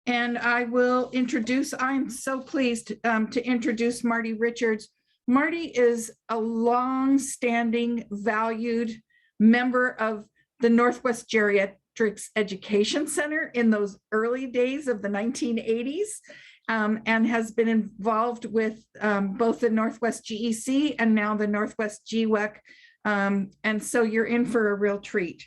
And I'm so pleased to introduce Marty Richards. Marty is a long-standing, valued member of the Northwest Geriatrics Education Center in those early days of the 1980s, and has been involved with both the Northwest GEC and now the Northwest GWEC. And so you're in for a real treat.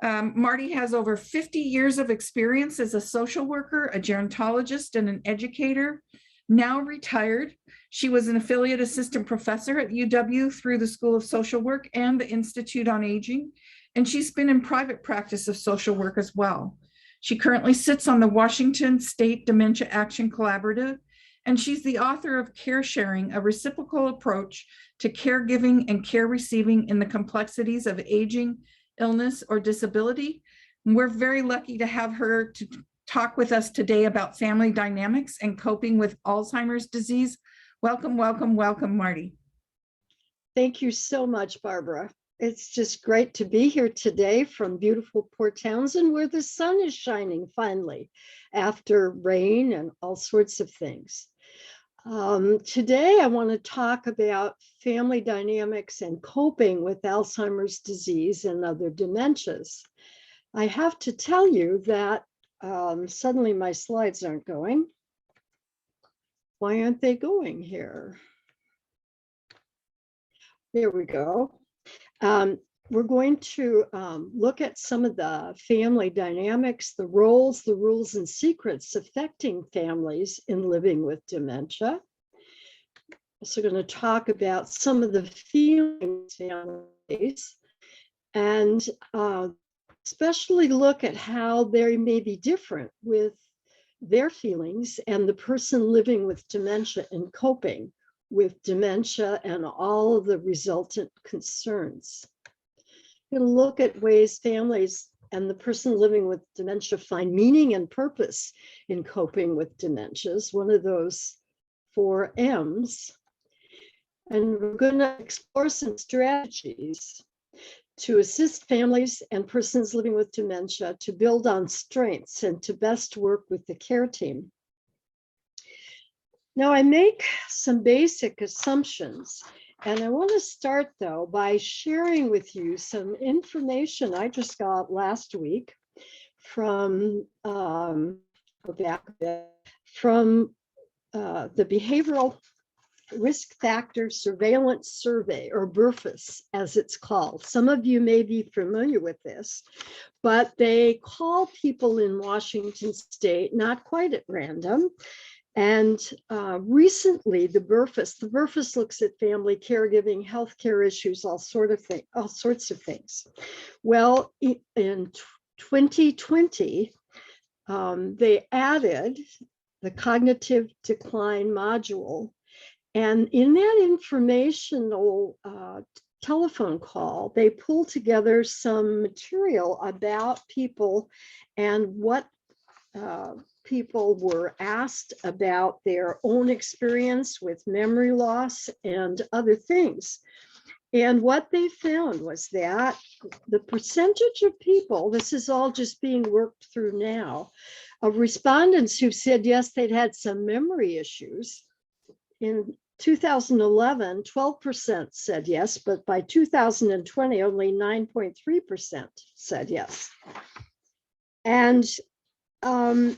Marty has over 50 years of experience as a social worker, a gerontologist, and an educator. Now retired, she was an affiliate assistant professor at UW through the School of Social Work and the Institute on Aging, and she's been in private practice of social work as well. She currently sits on the Washington State Dementia Action Collaborative, and she's the author of Care Sharing, a reciprocal approach to caregiving and care receiving in the complexities of aging, illness, or disability. And we're very lucky to have her to talk with us today about family dynamics and coping with Alzheimer's disease. Welcome, welcome, welcome, Marty. Thank you so much, Barbara. It's just great to be here today from beautiful Port Townsend, where the sun is shining finally after rain and all sorts of things. Today, I want to talk about family dynamics and coping with Alzheimer's disease and other dementias. I have to tell you that suddenly my slides aren't going. Why aren't they going here? There we go. We're going to look at some of the family dynamics, the roles, the rules, and secrets affecting families in living with dementia. Also going to talk about some of the feelings families, and especially look at how they may be different with their feelings and the person living with dementia and coping with dementia and all of the resultant concerns. We're going to look at ways families and the person living with dementia find meaning and purpose in coping with dementias, one of those 4 M's. And we're going to explore some strategies to assist families and persons living with dementia to build on strengths and to best work with the care team. Now, I make some basic assumptions, and I want to start, though, by sharing with you some information I just got last week from the Behavioral Risk Factor Surveillance Survey, or BRFS, as it's called. Some of you may be familiar with this, but they call people in Washington State not quite at random. And recently, the BRFS looks at family caregiving, healthcare issues, all sorts of things. Well, in 2020, they added the cognitive decline module. And in that informational telephone call, they pulled together some material about people and what people were asked about their own experience with memory loss and other things. And what they found was that the percentage of people, this is all just being worked through now, of respondents who said yes, they'd had some memory issues. In 2011, 12% said yes, but by 2020, only 9.3% said yes. And then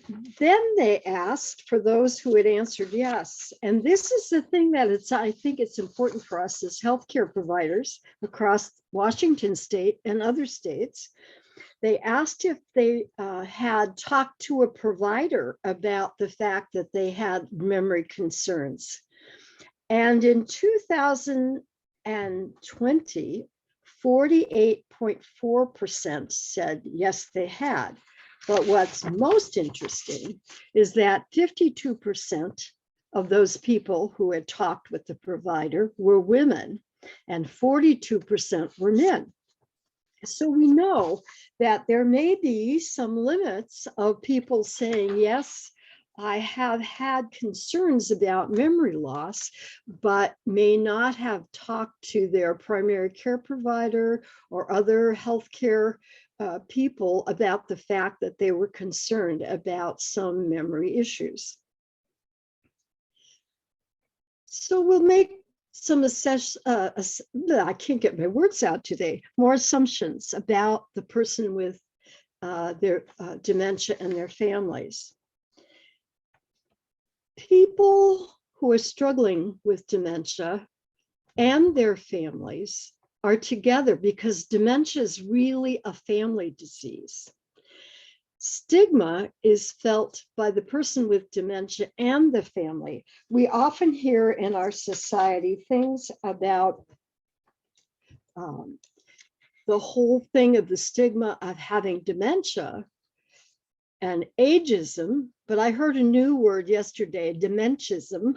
they asked for those who had answered yes. And this is the thing that I think it's important for us as healthcare providers across Washington State and other states. They asked if they had talked to a provider about the fact that they had memory concerns. And in 2020, 48.4% said yes, they had. But what's most interesting is that 52% of those people who had talked with the provider were women and 42% were men. So we know that there may be some limits of people saying, yes, I have had concerns about memory loss, but may not have talked to their primary care provider or other healthcare people about the fact that they were concerned about some memory issues. So we'll make some I can't get my words out today, more assumptions about the person with their dementia and their families. People who are struggling with dementia and their families are together because dementia is really a family disease. Stigma is felt by the person with dementia and the family. We often hear in our society things about the whole thing of the stigma of having dementia and ageism, but I heard a new word yesterday, dementiasm,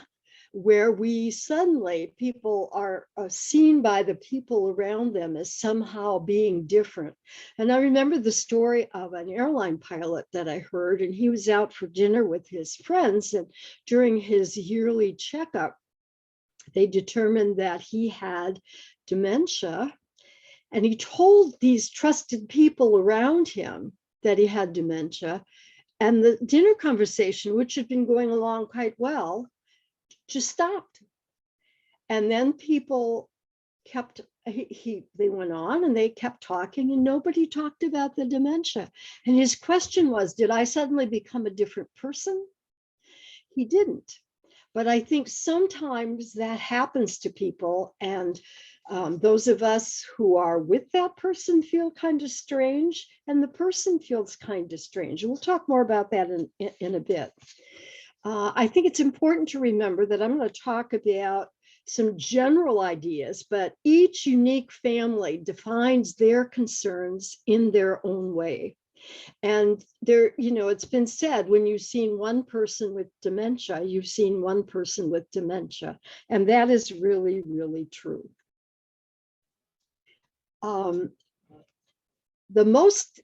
where we suddenly, people are seen by the people around them as somehow being different. And I remember the story of an airline pilot that I heard, and he was out for dinner with his friends, and during his yearly checkup, they determined that he had dementia, and he told these trusted people around him that he had dementia, and the dinner conversation, which had been going along quite well, just stopped. And then people kept, they went on and they kept talking, and nobody talked about the dementia. And his question was, did I suddenly become a different person? He didn't. But I think sometimes that happens to people, and those of us who are with that person feel kind of strange, and the person feels kind of strange. We'll talk more about that in a bit. I think it's important to remember that I'm going to talk about some general ideas, but each unique family defines their concerns in their own way. And there, it's been said, when you've seen one person with dementia, you've seen one person with dementia. And that is really, really true.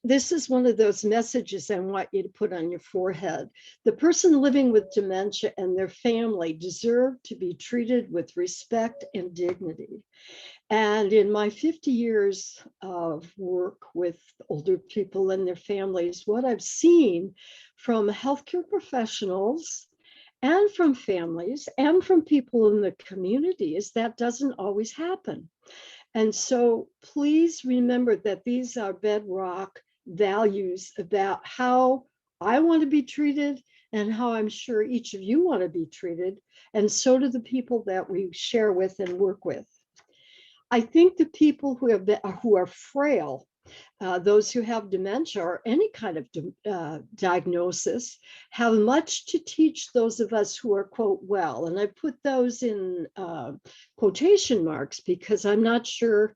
This is one of those messages I want you to put on your forehead. The person living with dementia and their family deserve to be treated with respect and dignity. And in my 50 years of work with older people and their families, what I've seen from healthcare professionals and from families and from people in the community is that doesn't always happen. And so please remember that these are bedrock values about how I want to be treated and how I'm sure each of you want to be treated. And so do the people that we share with and work with. I think the people who are frail, those who have dementia or any kind of diagnosis, have much to teach those of us who are, quote, well. And I put those in quotation marks because I'm not sure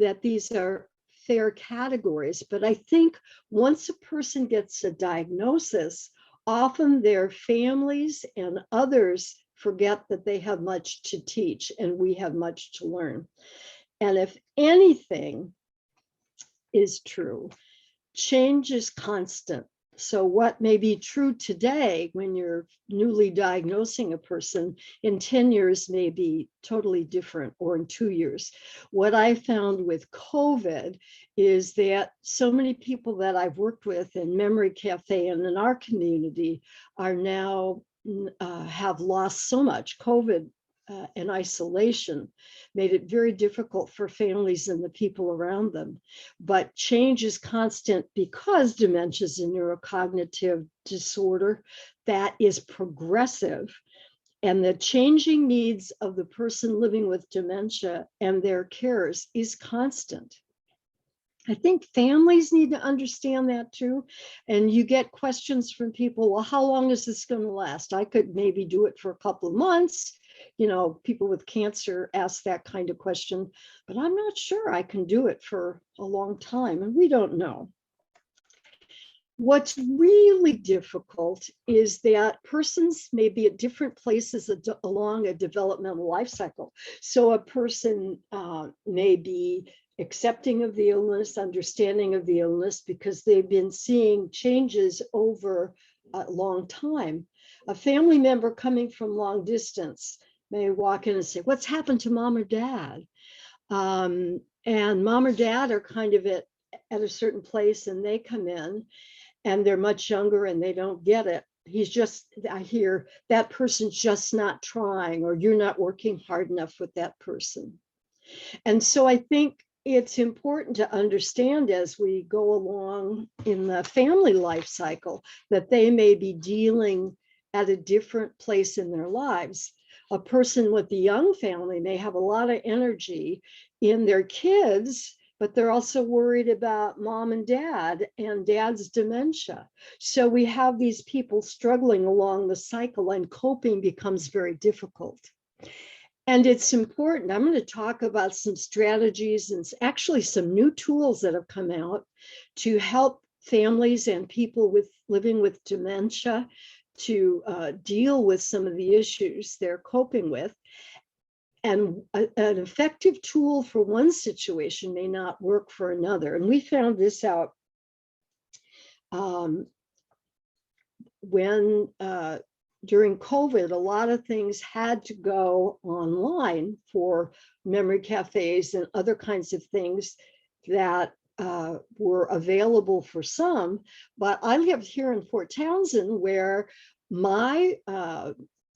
that these are fair categories. But I think once a person gets a diagnosis, often their families and others forget that they have much to teach and we have much to learn. And if anything is true, change is constant. So what may be true today when you're newly diagnosing a person, in 10 years may be totally different, or in 2 years. What I found with COVID is that so many people that I've worked with in Memory Cafe and in our community are now have lost so much. COVID and isolation made it very difficult for families and the people around them. But change is constant because dementia is a neurocognitive disorder that is progressive, and the changing needs of the person living with dementia and their carers is constant. I think families need to understand that too. And you get questions from people, well, how long is this going to last? I could maybe do it for a couple of months. People with cancer ask that kind of question, but I'm not sure I can do it for a long time, and we don't know. What's really difficult is that persons may be at different places along a developmental life cycle. So a person may be accepting of the illness, understanding of the illness, because they've been seeing changes over a long time. A family member coming from long distance may walk in and say, what's happened to mom or dad? And mom or dad are kind of at at a certain place and they come in and they're much younger and they don't get it. I hear that person's just not trying, or you're not working hard enough with that person. And so I think it's important to understand as we go along in the family life cycle that they may be dealing at a different place in their lives. A person with a young family may have a lot of energy in their kids, but they're also worried about mom and dad's dementia. So we have these people struggling along the cycle, and coping becomes very difficult. And it's important. I'm going to talk about some strategies and actually some new tools that have come out to help families and people living with dementia to deal with some of the issues they're coping with. And an effective tool for one situation may not work for another. And we found this out when during COVID, a lot of things had to go online for memory cafes and other kinds of things that were available for some. But I lived here in Fort Townsend, where my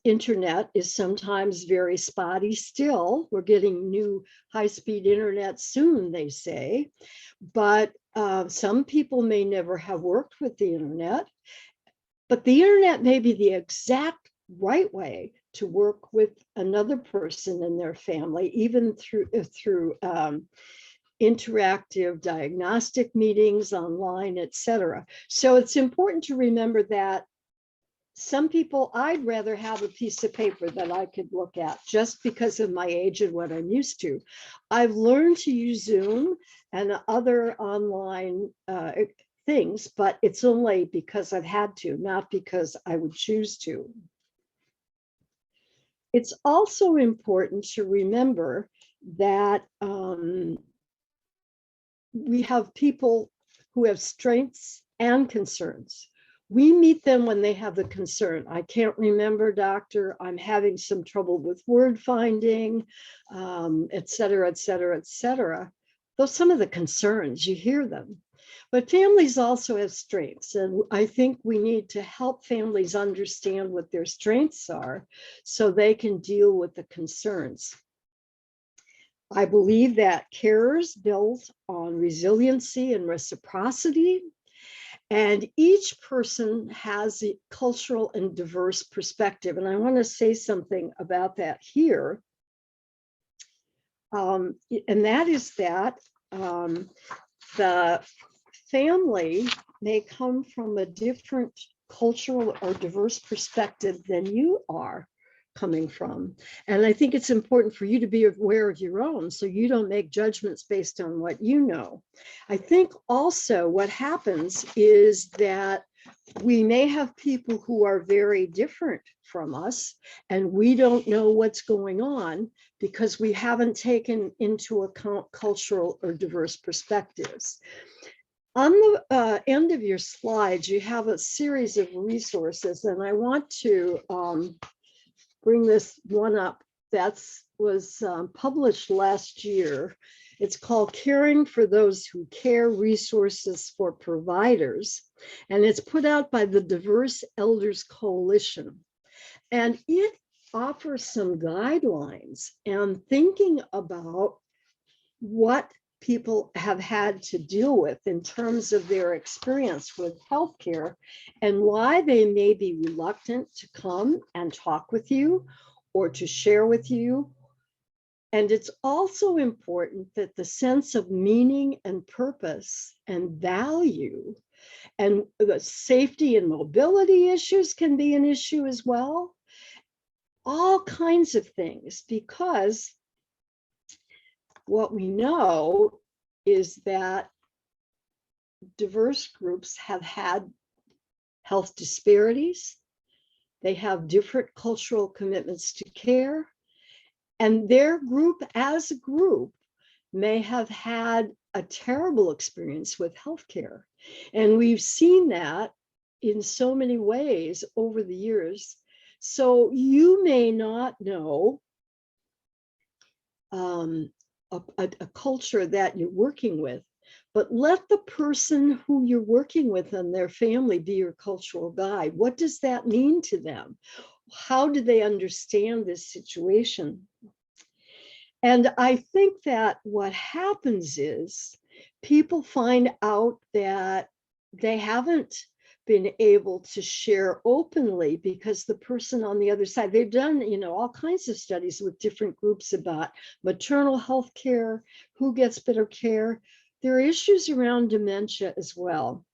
internet is sometimes very spotty still. We're getting new high-speed internet soon, they say. But some people may never have worked with the internet. But the internet may be the exact right way to work with another person in their family, even through interactive diagnostic meetings online, etc. So it's important to remember that some people, I'd rather have a piece of paper that I could look at just because of my age and what I'm used to. I've learned to use Zoom and other online things, but it's only because I've had to, not because I would choose to. It's also important to remember that we have people who have strengths and concerns. We meet them when they have the concern. I can't remember, doctor, I'm having some trouble with word finding, et cetera, et cetera, et cetera. Those are some of the concerns, you hear them. But families also have strengths, and I think we need to help families understand what their strengths are so they can deal with the concerns. I believe that care is built on resiliency and reciprocity, and each person has a cultural and diverse perspective. And I want to say something about that here. And that is that the family may come from a different cultural or diverse perspective than you are coming from. And I think it's important for you to be aware of your own so you don't make judgments based on what you know. I think also what happens is that we may have people who are very different from us, and we don't know what's going on because we haven't taken into account cultural or diverse perspectives. On the end of your slides, you have a series of resources, and I want to bring this one up that was published last year. It's called Caring for Those Who Care, Resources for Providers, and it's put out by the Diverse Elders Coalition. And it offers some guidelines and thinking about what people have had to deal with in terms of their experience with healthcare and why they may be reluctant to come and talk with you or to share with you. And it's also important that the sense of meaning and purpose and value and the safety and mobility issues can be an issue as well. All kinds of things, because what we know is that diverse groups have had health disparities. They have different cultural commitments to care, and their group as a group may have had a terrible experience with healthcare. And we've seen that in so many ways over the years. So you may not know a culture that you're working with, but let the person who you're working with and their family be your cultural guide. What does that mean to them? How do they understand this situation? And I think that what happens is people find out that they haven't been able to share openly because the person on the other side, they've done, all kinds of studies with different groups about maternal health care, who gets better care. There are issues around dementia as well.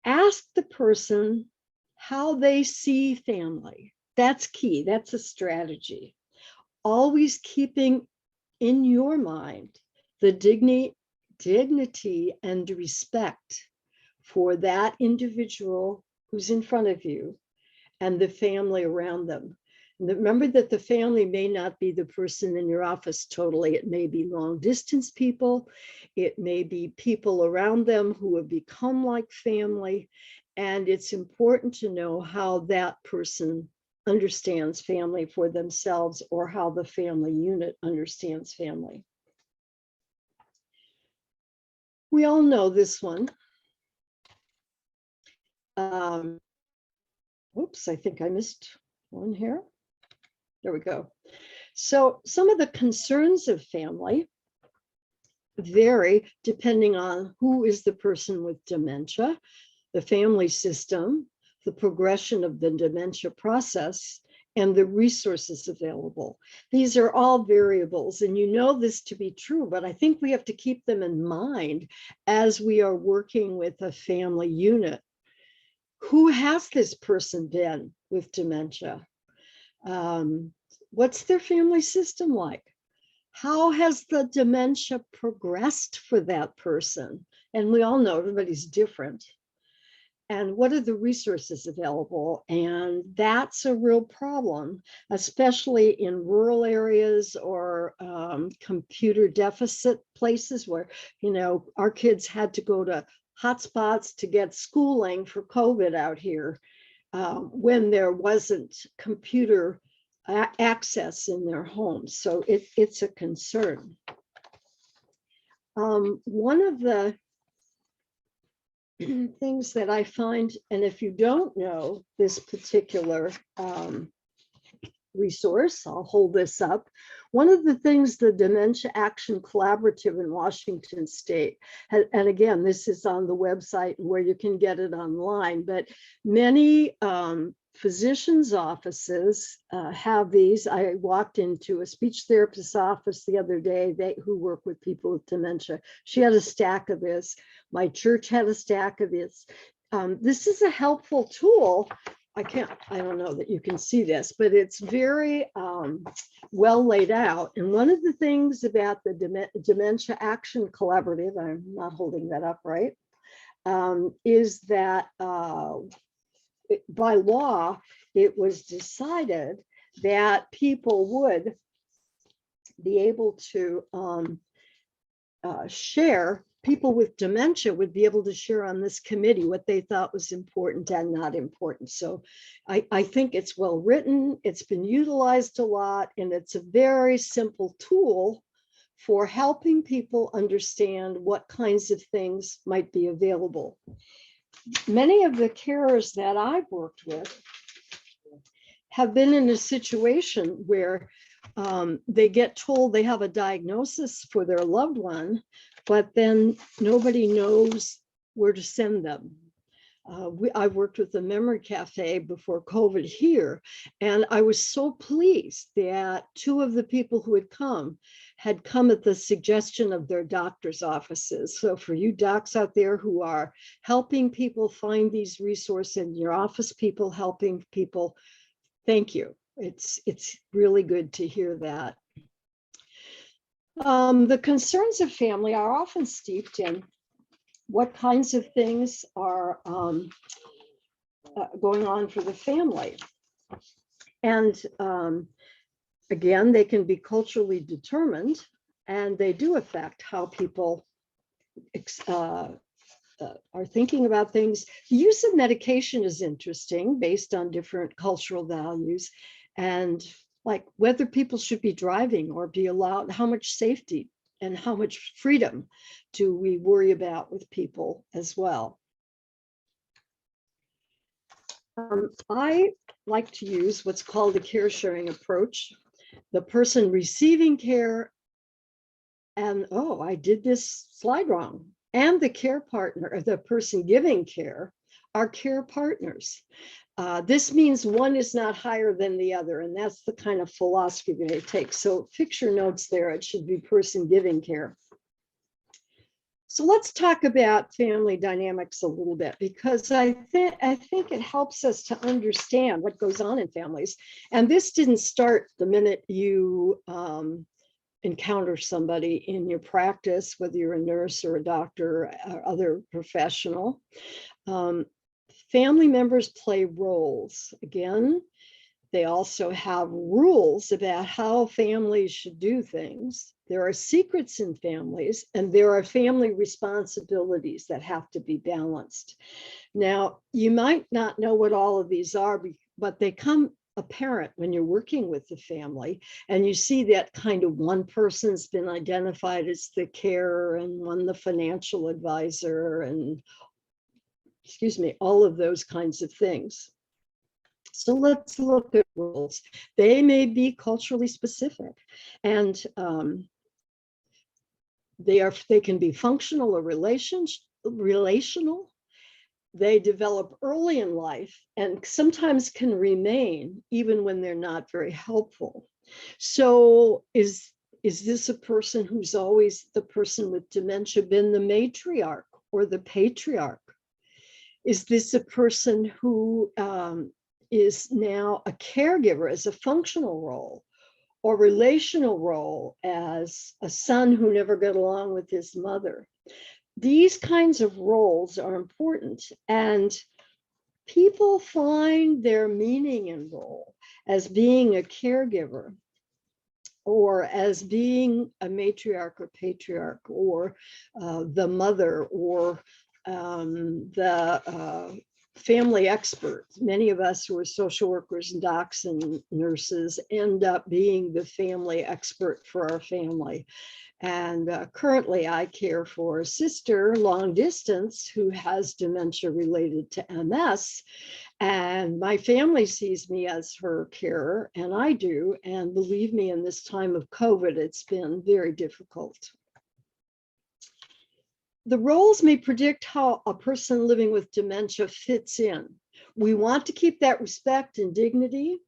Ask the person how they see family. That's key. That's a strategy. Always keeping in your mind the dignity and respect for that individual who's in front of you and the family around them. And remember that the family may not be the person in your office totally. It may be long distance people. It may be people around them who have become like family. And it's important to know how that person understands family for themselves, or how the family unit understands family. We all know this one. Oops, I think I missed one here. There we go. So some of the concerns of family vary depending on who is the person with dementia, the family system, the progression of the dementia process, and the resources available. These are all variables, and you know this to be true, but I think we have to keep them in mind as we are working with a family unit. Who has this person been with dementia? What's their family system like? How has the dementia progressed for that person? And we all know everybody's different. And what are the resources available? And that's a real problem, especially in rural areas or computer deficit places where, our kids had to go to hotspots to get schooling for COVID out here when there wasn't computer access in their homes. So it's a concern. One of the things that I find, and if you don't know this particular resource, I'll hold this up. One of the things the Dementia Action Collaborative in Washington State, and again, this is on the website where you can get it online, but many physicians' offices have these. I walked into a speech therapist's office the other day, who work with people with dementia. She had a stack of this. My church had a stack of this. This is a helpful tool. I don't know that you can see this, but it's very well laid out. And one of the things about the Dementia Action Collaborative, I'm not holding that up right, is that by law, it was decided that people would be able to share, people with dementia would be able to share on this committee what they thought was important and not important. So I think it's well written, it's been utilized a lot, and it's a very simple tool for helping people understand what kinds of things might be available. Many of the carers that I've worked with have been in a situation where they get told they have a diagnosis for their loved one, but then nobody knows where to send them. I worked with the Memory Cafe before COVID here, and I was so pleased that two of the people who had come at the suggestion of their doctor's offices. So for you docs out there who are helping people find these resources, and your office people helping people, thank you. It's really good to hear that. The concerns of family are often steeped in what kinds of things are going on for the family. And again, they can be culturally determined, and they do affect how people are thinking about things. The use of medication is interesting based on different cultural values, and like whether people should be driving or be allowed, how much safety and how much freedom do we worry about with people as well. I like to use what's called a care sharing approach. The person receiving care and, oh, I did this slide wrong, and the care partner, or the person giving care, are care partners. This means one is not higher than the other, and that's the kind of philosophy they take. So fix your notes there. It should be person giving care. So let's talk about family dynamics a little bit, because I think it helps us to understand what goes on in families. And this didn't start the minute you encounter somebody in your practice, whether you're a nurse or a doctor or other professional. Family members play roles. Again, they also have rules about how families should do things. There are secrets in families, and there are family responsibilities that have to be balanced. Now, you might not know what all of these are, but they come apparent when you're working with the family, and you see that kind of one person's been identified as the carer and one the financial advisor, and all of those kinds of things. So let's look at roles. They may be culturally specific, and they can be functional or relational. They develop early in life and sometimes can remain even when they're not very helpful. So is this a person who's always, the person with dementia, been the matriarch or the patriarch? Is this a person who is now a caregiver as a functional role, or relational role as a son who never got along with his mother? These kinds of roles are important, and people find their meaning in role as being a caregiver, or as being a matriarch or patriarch, or the mother, or the family expert. Many of us who are social workers and docs and nurses end up being the family expert for our family. And currently I care for a sister long distance who has dementia related to MS. And my family sees me as her carer, and I do. And believe me, in this time of COVID, it's been very difficult. The roles may predict how a person living with dementia fits in. We want to keep that respect and dignity.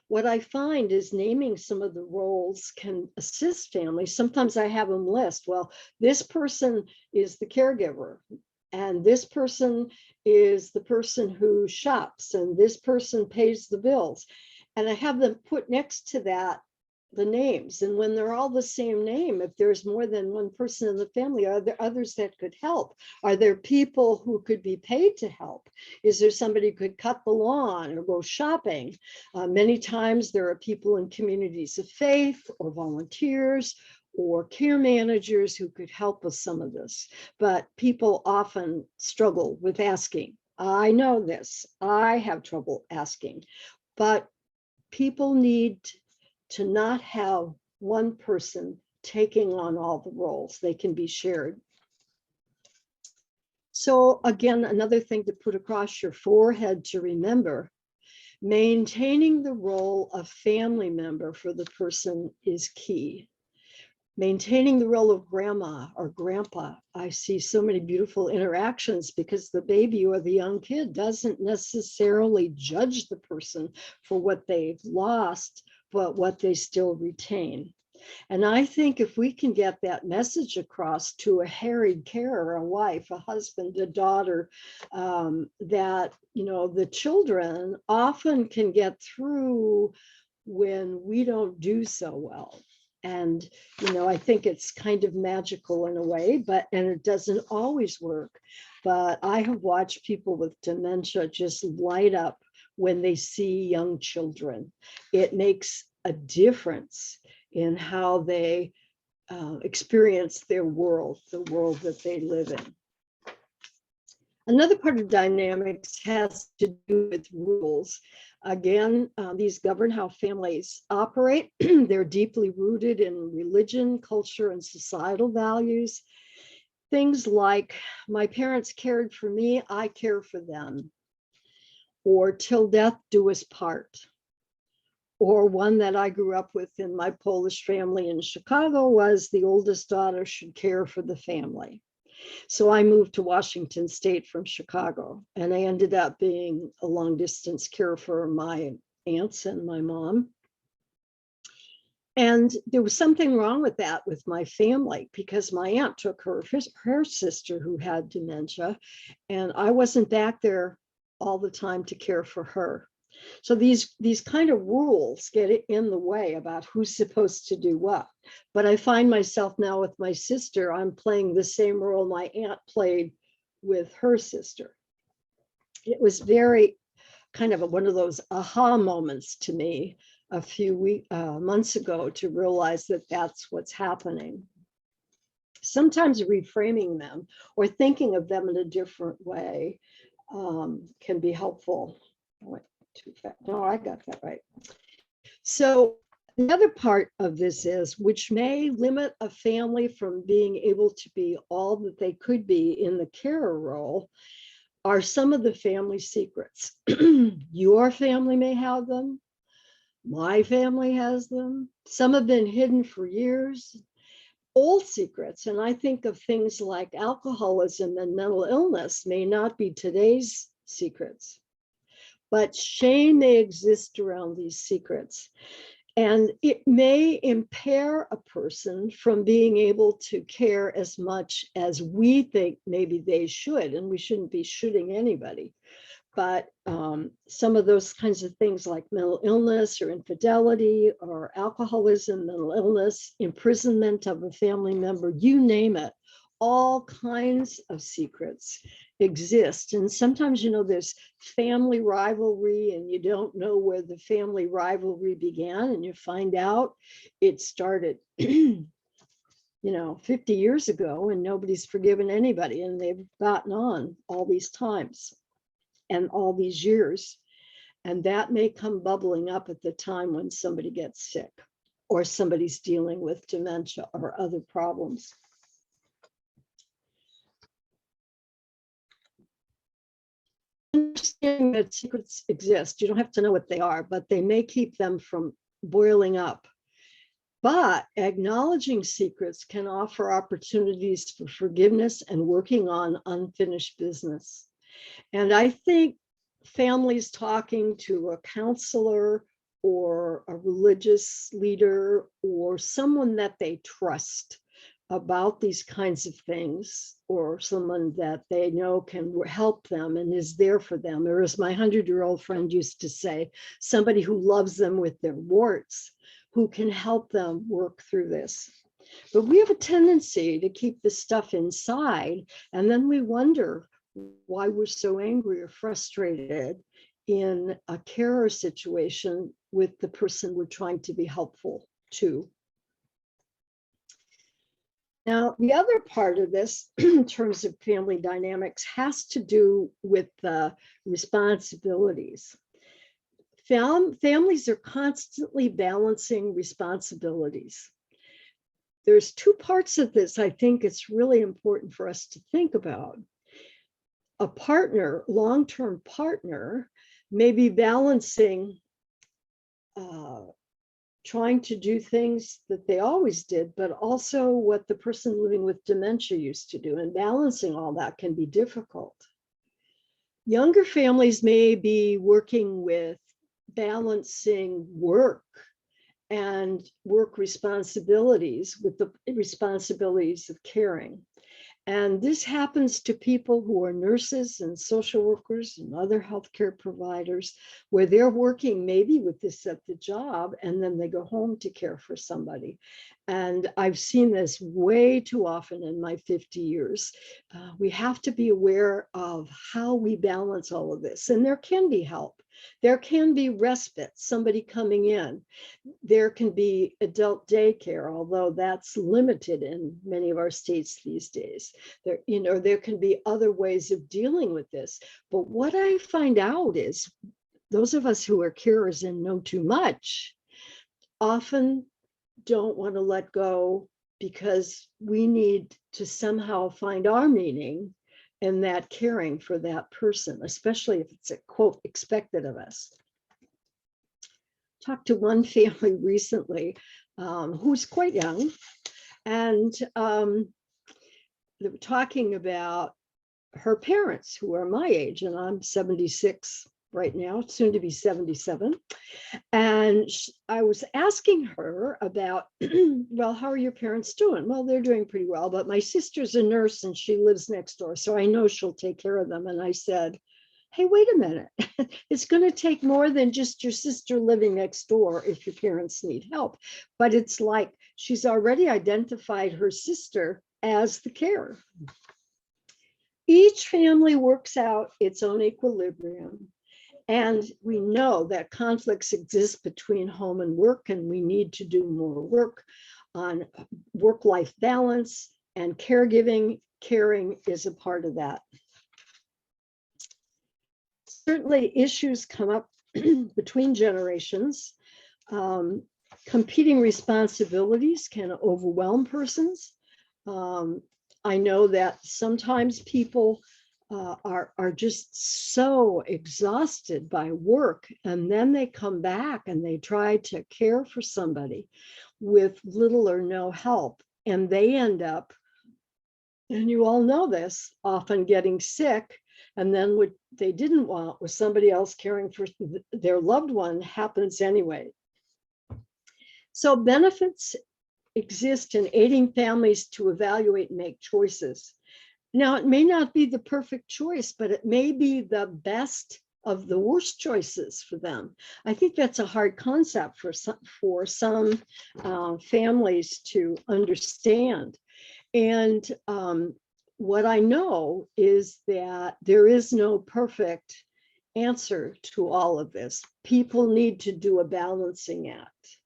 What I find is naming some of the roles can assist families. Sometimes I have them list, well, this person is the caregiver, and this person is the person who shops, and this person pays the bills. And I have them put next to that the names. And when they're all the same name, if there's more than one person in the family, are there others that could help? Are there people who could be paid to help? Is there somebody who could cut the lawn or go shopping? Many times there are people in communities of faith or volunteers or care managers who could help with some of this. But people often struggle with asking. I know this, I have trouble asking, but people need to not have one person taking on all the roles. They can be shared. So again, another thing to put across your forehead to remember, maintaining the role of family member for the person is key. Maintaining the role of grandma or grandpa. I see so many beautiful interactions because the baby or the young kid doesn't necessarily judge the person for what they've lost, but what they still retain. And I think if we can get that message across to a harried carer, a wife, a husband, a daughter, that, you know, the children often can get through when we don't do so well. And, you know, I think it's kind of magical in a way, and it doesn't always work. But I have watched people with dementia just light up when they see young children. It makes a difference in how they experience their world, the world that they live in. Another part of dynamics has to do with rules. Again, these govern how families operate. They're deeply rooted in religion, culture, and societal values. Things like, my parents cared for me, I care for them, or till death do us part. Or one that I grew up with in my Polish family in Chicago was the oldest daughter should care for the family. So I moved to Washington State from Chicago, and I ended up being a long distance care for my aunts and my mom. And there was something wrong with that with my family, because my aunt took her sister who had dementia, and I wasn't back there all the time to care for her. So these kind of rules get in the way about who's supposed to do what. But I find myself now with my sister, I'm playing the same role my aunt played with her sister. It was very kind of one of those aha moments to me a few months ago to realize that that's what's happening. Sometimes reframing them or thinking of them in a different way can be helpful. Too fast. No, I got that right. So the other part of this is, which may limit a family from being able to be all that they could be in the carer role, are some of the family secrets. Your family may have them. My family has them. Some have been hidden for years. Old secrets, and I think of things like alcoholism and mental illness may not be today's secrets. But shame may exist around these secrets, and it may impair a person from being able to care as much as we think maybe they should, and we shouldn't be shooting anybody. But some of those kinds of things like mental illness or infidelity or alcoholism, mental illness, imprisonment of a family member, you name it, all kinds of secrets exist. And sometimes, there's family rivalry and you don't know where the family rivalry began, and you find out it started 50 years ago, and nobody's forgiven anybody, and they've gotten on all these times and all these years. And that may come bubbling up at the time when somebody gets sick or somebody's dealing with dementia or other problems. Understanding that secrets exist, you don't have to know what they are, but they may keep them from boiling up. But acknowledging secrets can offer opportunities for forgiveness and working on unfinished business. And I think families talking to a counselor or a religious leader or someone that they trust about these kinds of things, or someone that they know can help them and is there for them, or as my 100-year-old friend used to say, somebody who loves them with their warts, who can help them work through this. But we have a tendency to keep this stuff inside, and then we wonder why we're so angry or frustrated in a carer situation with the person we're trying to be helpful to. Now, the other part of this, in terms of family dynamics, has to do with the responsibilities. Families are constantly balancing responsibilities. There's two parts of this I think it's really important for us to think about. A partner, long-term partner, may be balancing trying to do things that they always did, but also what the person living with dementia used to do, and balancing all that can be difficult. Younger families may be working with balancing work and work responsibilities with the responsibilities of caring. And this happens to people who are nurses and social workers and other healthcare providers, where they're working maybe with this at the job, and then they go home to care for somebody. And I've seen this way too often in my 50 years. We have to be aware of how we balance all of this, and there can be help. There can be respite, somebody coming in. There can be adult daycare, although that's limited in many of our states these days. There can be other ways of dealing with this. But what I find out is those of us who are carers and know too much often don't want to let go because we need to somehow find our meaning in that caring for that person, especially if it's a quote expected of us. Talked to one family recently who's quite young, and they were talking about her parents who are my age, and I'm 76 right now, soon to be 77. And I was asking her about, well, how are your parents doing? Well, they're doing pretty well, but my sister's a nurse and she lives next door, so I know she'll take care of them. And I said, hey, wait a minute. It's going to take more than just your sister living next door if your parents need help. But it's like she's already identified her sister as the carer. Each family works out its own equilibrium. And we know that conflicts exist between home and work, and we need to do more work on work-life balance, and caring is a part of that. Certainly issues come up between generations. Competing responsibilities can overwhelm persons. I know that sometimes people are just so exhausted by work, and then they come back and they try to care for somebody with little or no help, and they end up, and you all know this, often getting sick, and then what they didn't want was somebody else caring for their loved one happens anyway. So benefits exist in aiding families to evaluate and make choices. Now, it may not be the perfect choice, but it may be the best of the worst choices for them. I think that's a hard concept for some families to understand. And what I know is that there is no perfect answer to all of this. People need to do a balancing act.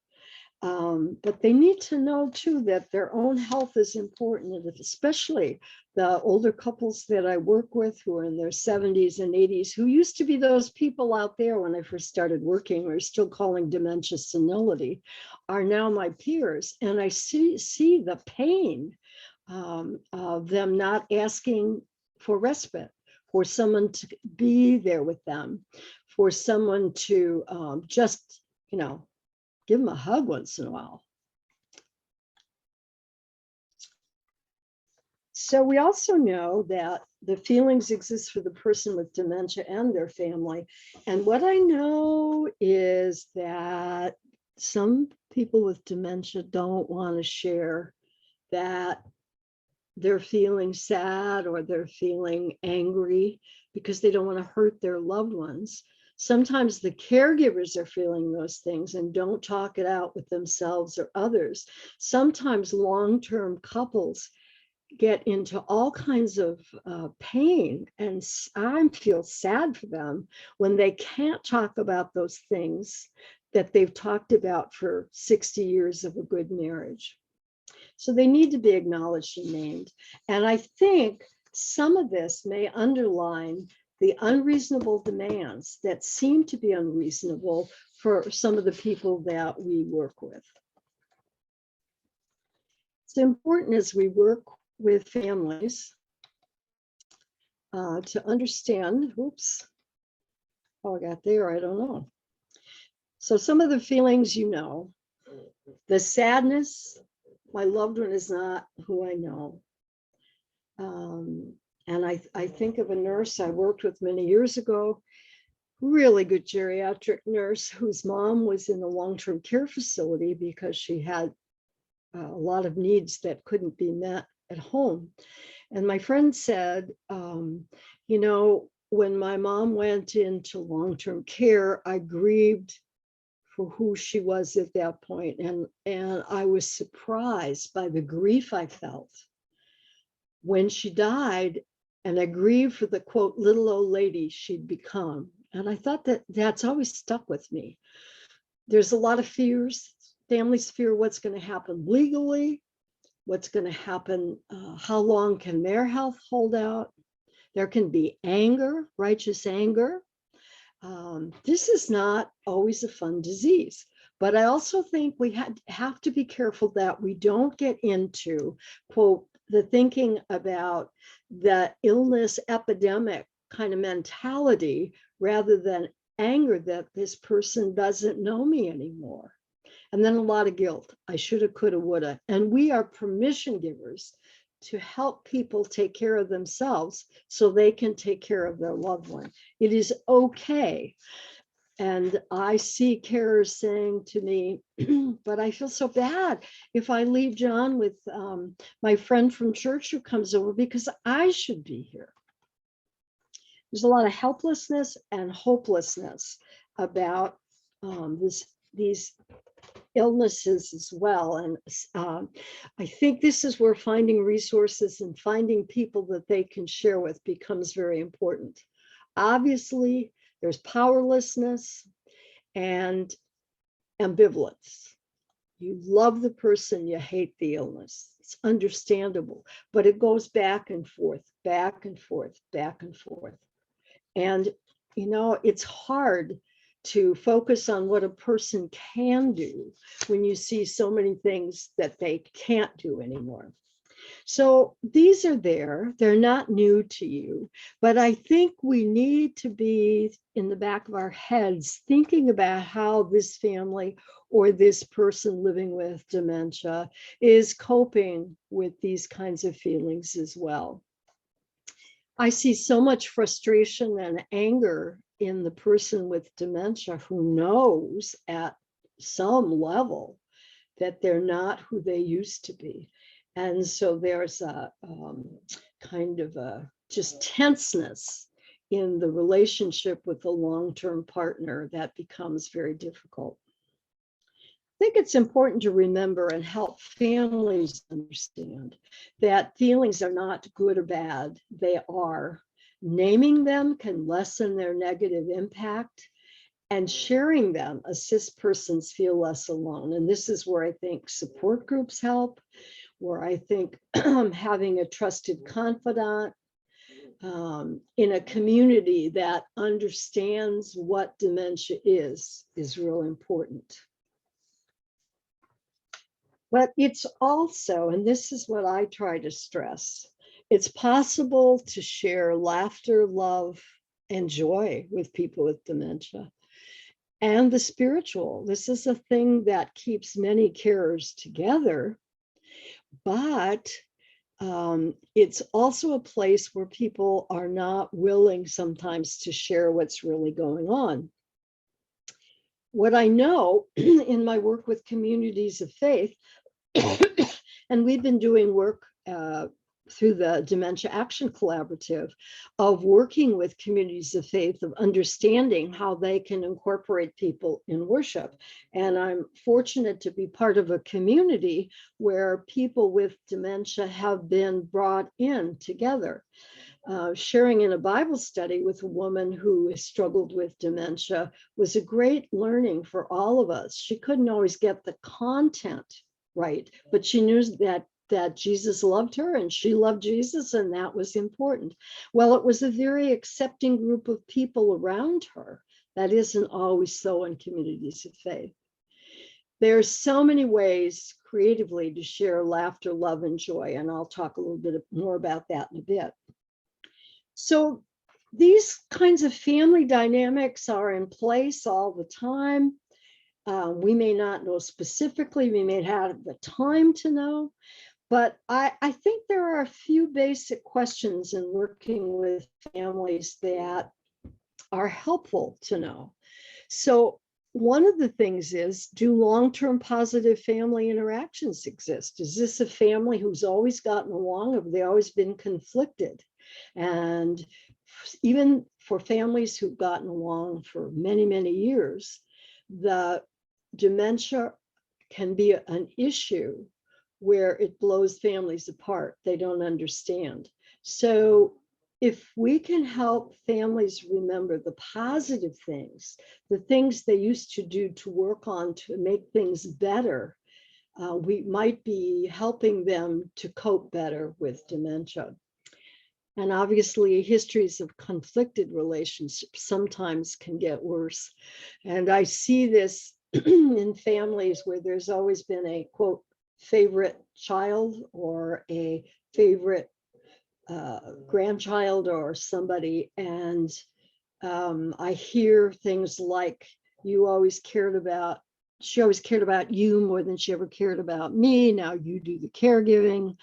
But they need to know too that their own health is important, and especially the older couples that I work with who are in their 70s and 80s, who used to be those people out there when I first started working, we're still calling dementia senility, are now my peers. And I see the pain of them not asking for respite, for someone to be there with them, for someone to just, give them a hug once in a while. So we also know that the feelings exist for the person with dementia and their family. And what I know is that some people with dementia don't want to share that they're feeling sad or they're feeling angry because they don't want to hurt their loved ones. Sometimes the caregivers are feeling those things and don't talk it out with themselves or others. Sometimes long-term couples get into all kinds of pain, and I feel sad for them when they can't talk about those things that they've talked about for 60 years of a good marriage. So they need to be acknowledged and named. And I think some of this may underline the unreasonable demands that seem to be unreasonable for some of the people that we work with. It's important as we work with families to understand, oops, how I got there, I don't know. So some of the feelings, the sadness, my loved one is not who I know. And I think of a nurse I worked with many years ago, really good geriatric nurse whose mom was in a long-term care facility because she had a lot of needs that couldn't be met at home. And my friend said, when my mom went into long-term care, I grieved for who she was at that point. And I was surprised by the grief I felt when she died, and I grieved for the quote, little old lady she'd become. And I thought that that's always stuck with me. There's a lot of fears. Families fear what's going to happen legally, what's going to happen, how long can their health hold out. There can be anger, righteous anger. This is not always a fun disease. But I also think we have to be careful that we don't get into, quote, the thinking about the illness epidemic kind of mentality rather than anger that this person doesn't know me anymore. And then a lot of guilt. I shoulda, coulda, woulda. And we are permission givers to help people take care of themselves so they can take care of their loved one. It is okay. And I see carers saying to me, but I feel so bad if I leave John with my friend from church who comes over because I should be here. There's a lot of helplessness and hopelessness about these illnesses as well. And I think this is where finding resources and finding people that they can share with becomes very important. Obviously, there's powerlessness and ambivalence. You love the person, you hate the illness. It's understandable, but it goes back and forth, back and forth, back and forth. And, you know, it's hard to focus on what a person can do when you see so many things that they can't do anymore. So these are there, they're not new to you, but I think we need to be in the back of our heads thinking about how this family or this person living with dementia is coping with these kinds of feelings as well. I see so much frustration and anger in the person with dementia who knows at some level that they're not who they used to be. And so there's a kind of a just tenseness in the relationship with the long-term partner that becomes very difficult. I think it's important to remember and help families understand that feelings are not good or bad. They are. Naming them can lessen their negative impact, and sharing them assists persons feel less alone. And this is where I think support groups help, where I think having a trusted confidant in a community that understands what dementia is real important. But it's also, and this is what I try to stress, it's possible to share laughter, love, and joy with people with dementia. And the spiritual, this is a thing that keeps many carers together, but it's also a place where people are not willing sometimes to share what's really going on. What I know in my work with communities of faith, and we've been doing work through the Dementia Action Collaborative of working with communities of faith, of understanding how they can incorporate people in worship. And I'm fortunate to be part of a community where people with dementia have been brought in together. Sharing in a Bible study with a woman who struggled with dementia was a great learning for all of us. She couldn't always get the content right, but she knew that Jesus loved her and she loved Jesus, and that was important. Well, it was a very accepting group of people around her. That isn't always so in communities of faith. There's so many ways creatively to share laughter, love, and joy, and I'll talk a little bit more about that in a bit. So these kinds of family dynamics are in place all the time. We may not know specifically, we may have the time to know, but I think there are a few basic questions in working with families that are helpful to know. So one of the things is, do long-term positive family interactions exist? Is this a family who's always gotten along, or have they always been conflicted? And even for families who've gotten along for many, many years, the dementia can be an issue where it blows families apart. They don't understand. So if we can help families remember the positive things, the things they used to do to work on to make things better, we might be helping them to cope better with dementia. And obviously, histories of conflicted relationships sometimes can get worse. And I see this in families where there's always been a, quote, favorite child or a favorite grandchild or somebody. And I hear things like, she always cared about you more than she ever cared about me. Now you do the caregiving.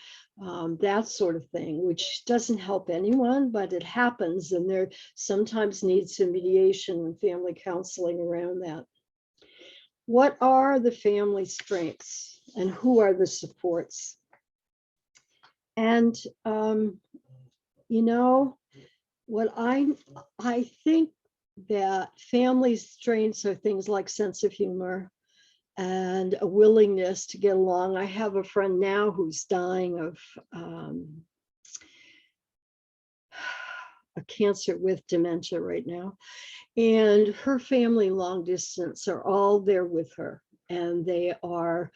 That sort of thing, which doesn't help anyone, but it happens, and there sometimes needs some mediation and family counseling around that. What are the family strengths and who are the supports? And you know, what I think that family strengths are things like sense of humor and a willingness to get along. I have a friend now who's dying of a cancer with dementia right now. And her family, long distance, are all there with her. And they are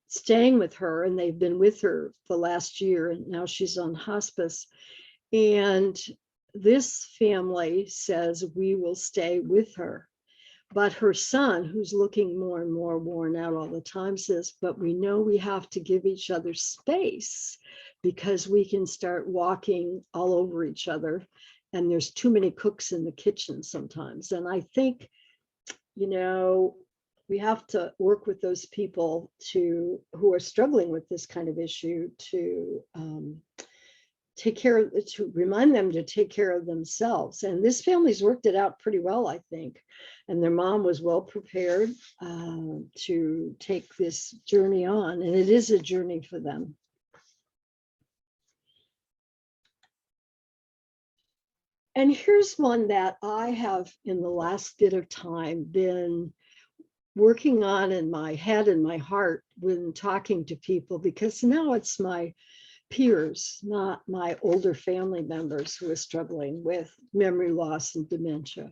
staying with her. And they've been with her the last year. And now she's on hospice. And this family says, we will stay with her. But her son, who's looking more and more worn out all the time, says, but we know we have to give each other space because we can start walking all over each other. And there's too many cooks in the kitchen sometimes. And I think, you know, we have to work with those people who are struggling with this kind of issue to to remind them to take care of themselves. And this family's worked it out pretty well, I think. And their mom was well prepared to take this journey on. And it is a journey for them. And here's one that I have, in the last bit of time, been working on in my head and my heart when talking to people, because now it's my peers, not my older family members who are struggling with memory loss and dementia.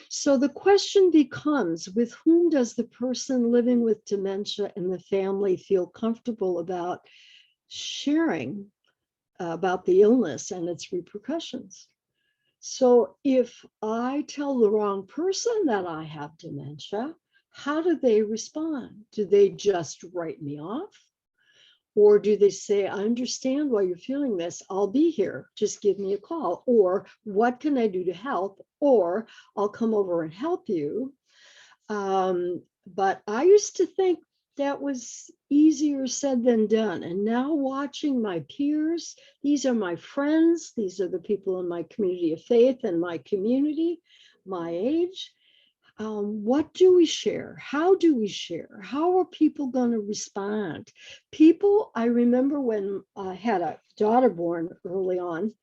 So the question becomes, with whom does the person living with dementia and the family feel comfortable about sharing about the illness and its repercussions? So if I tell the wrong person that I have dementia, how do they respond? Do they just write me off? Or do they say, I understand why you're feeling this. I'll be here. Just give me a call. Or what can I do to help? Or I'll come over and help you. But I used to think that was easier said than done. And now watching my peers, these are my friends. These are the people in my community of faith and my community, my age. What do we share? How do we share? How are people going to respond? People, I remember when I had a daughter born early on,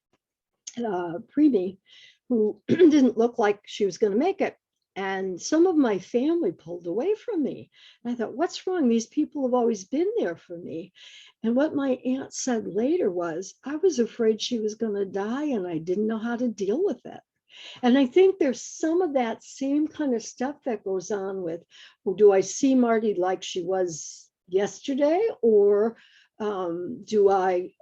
preemie, who didn't look like she was going to make it. And some of my family pulled away from me. And I thought, what's wrong? These people have always been there for me. And what my aunt said later was, I was afraid she was going to die and I didn't know how to deal with it. And I think there's some of that same kind of stuff that goes on with, well, do I see Marty like she was yesterday? Or do I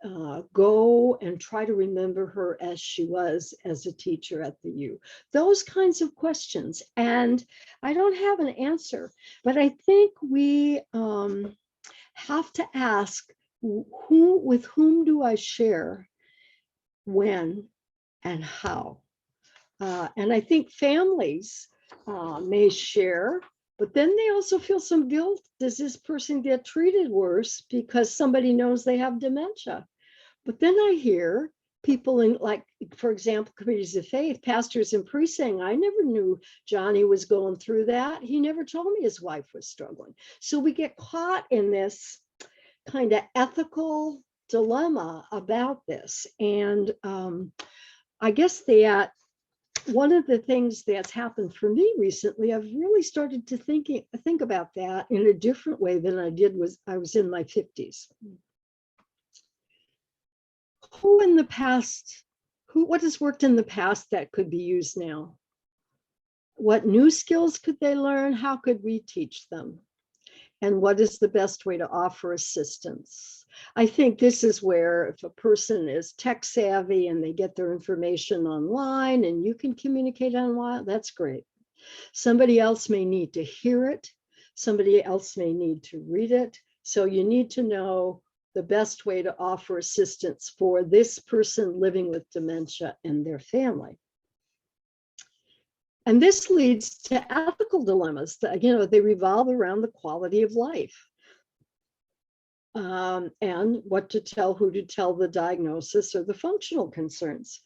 go and try to remember her as she was as a teacher at the U? Those kinds of questions. And I don't have an answer, but I think we have to ask, with whom do I share, when, and how? And I think families may share, but then they also feel some guilt. Does this person get treated worse because somebody knows they have dementia? But then I hear people in, like, for example, communities of faith, pastors and priests saying, I never knew Johnny was going through that. He never told me his wife was struggling. So we get caught in this kind of ethical dilemma about this. And I guess that one of the things that's happened for me recently, I've really started to think about that in a different way than I did was I was in my 50s. Who in the past what has worked in the past that could be used now? What new skills could they learn? How could we teach them? And what is the best way to offer assistance? I think this is where if a person is tech savvy and they get their information online and you can communicate online, that's great. Somebody else may need to hear it. Somebody else may need to read it. So you need to know the best way to offer assistance for this person living with dementia and their family. And this leads to ethical dilemmas that, they revolve around the quality of life. And what to tell, who to tell, the diagnosis or the functional concerns.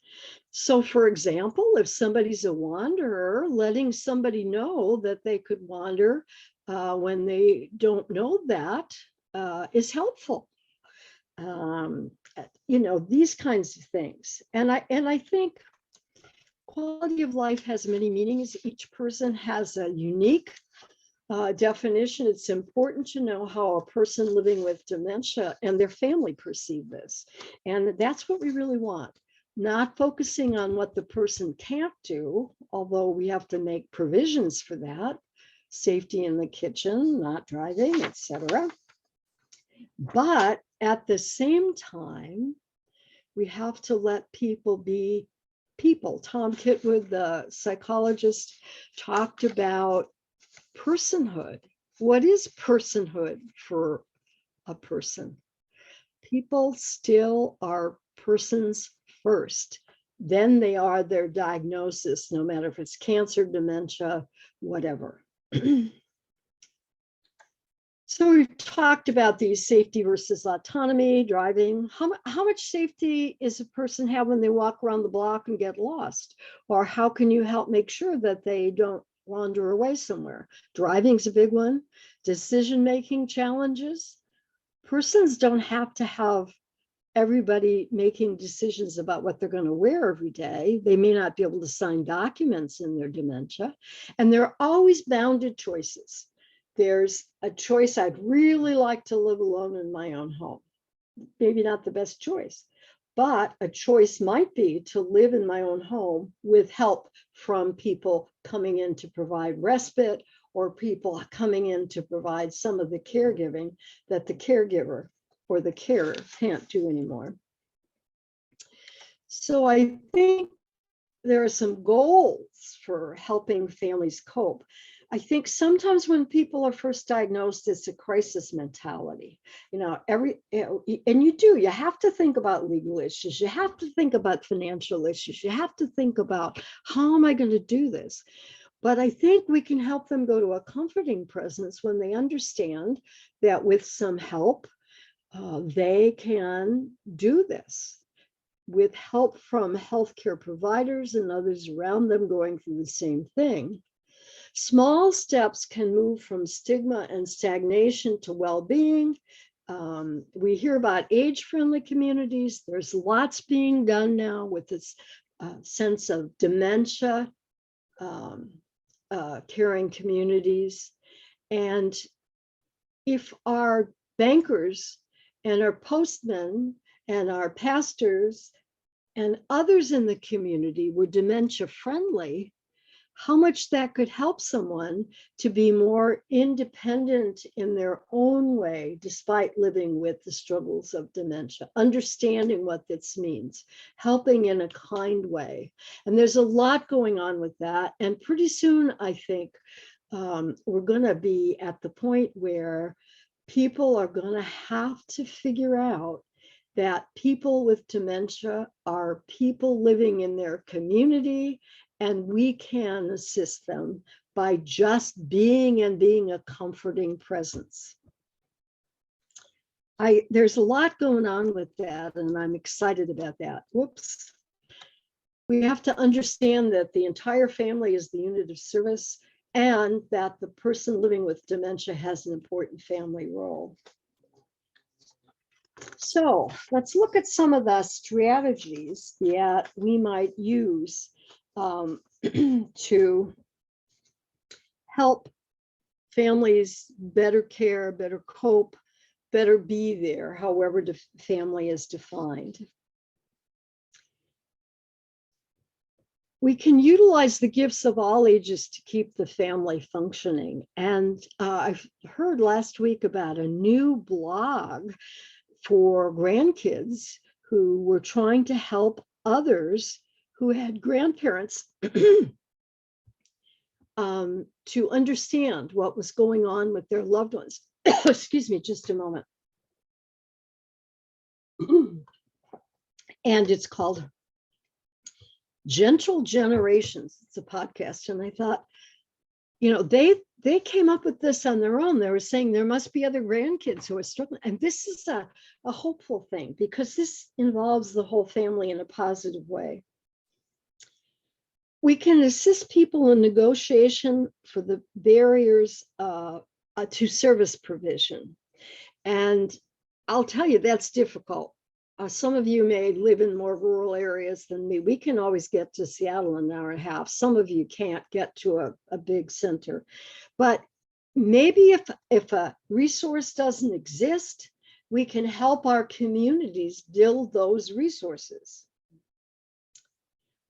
So for example, if somebody's a wanderer, letting somebody know that they could wander when they don't know that is helpful. These kinds of things. And I think quality of life has many meanings. Each person has a unique definition. It's important to know how a person living with dementia and their family perceive this. And that's what we really want. Not focusing on what the person can't do, although we have to make provisions for that. Safety in the kitchen, not driving, etc. But at the same time, we have to let people be people. Tom Kitwood, the psychologist, talked about personhood. What is personhood for a person? People still are persons first. Then they are their diagnosis, no matter if it's cancer, dementia, whatever. So we've talked about these safety versus autonomy, driving. How much safety is a person have when they walk around the block and get lost? Or how can you help make sure that they don't wander away somewhere? Driving's a big one. Decision-making challenges. Persons don't have to have everybody making decisions about what they're going to wear every day. They may not be able to sign documents in their dementia. And there are always bounded choices. There's a choice, I'd really like to live alone in my own home. Maybe not the best choice, but a choice might be to live in my own home with help from people coming in to provide respite or people coming in to provide some of the caregiving that the caregiver or the carer can't do anymore. So I think there are some goals for helping families cope. I think sometimes when people are first diagnosed, it's a crisis mentality. You have to think about legal issues. You have to think about financial issues. You have to think about, how am I going to do this? But I think we can help them go to a comforting presence when they understand that with some help, they can do this. With help from healthcare providers and others around them going through the same thing. Small steps can move from stigma and stagnation to well-being. We hear about age-friendly communities. There's lots being done now with this sense of dementia, caring communities. And if our bankers and our postmen and our pastors and others in the community were dementia friendly, how much that could help someone to be more independent in their own way, despite living with the struggles of dementia, understanding what this means, helping in a kind way. And there's a lot going on with that. And pretty soon, I think, we're going to be at the point where people are going to have to figure out that people with dementia are people living in their community, and we can assist them by just being a comforting presence. There's a lot going on with that, and I'm excited about that. Whoops. We have to understand that the entire family is the unit of service, and that the person living with dementia has an important family role. So let's look at some of the strategies that we might use to help families better care, better cope, better be there, however the family is defined. We can utilize the gifts of all ages to keep the family functioning. And I've heard last week about a new blog for grandkids who were trying to help others who had grandparents to understand what was going on with their loved ones. Excuse me, just a moment. And it's called Gentle Generations. It's a podcast. And I thought, you know, they came up with this on their own. They were saying there must be other grandkids who are struggling. And this is a hopeful thing because this involves the whole family in a positive way. We can assist people in negotiation for the barriers to service provision. And I'll tell you, that's difficult. Some of you may live in more rural areas than me. We can always get to Seattle in an hour and a half. Some of you can't get to a big center. But maybe if a resource doesn't exist, we can help our communities build those resources.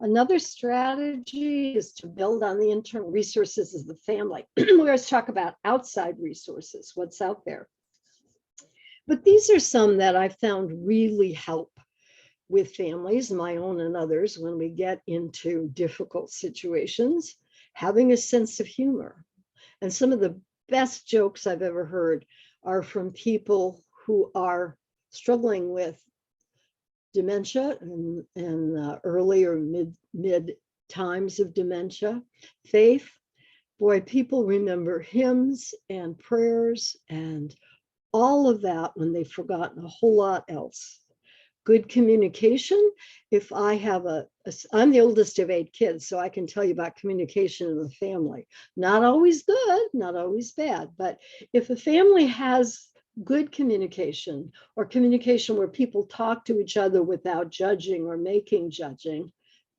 Another strategy is to build on the internal resources of the family. We always talk about outside resources, what's out there. But these are some that I found really help with families, my own and others, when we get into difficult situations, having a sense of humor. And some of the best jokes I've ever heard are from people who are struggling with dementia and early or mid times of dementia. Faith, boy, people remember hymns and prayers and all of that when they've forgotten a whole lot else. Good communication. If I have I'm the oldest of 8 kids, so I can tell you about communication in the family. Not always good, not always bad, but if a family has good communication or communication where people talk to each other without judging or making judging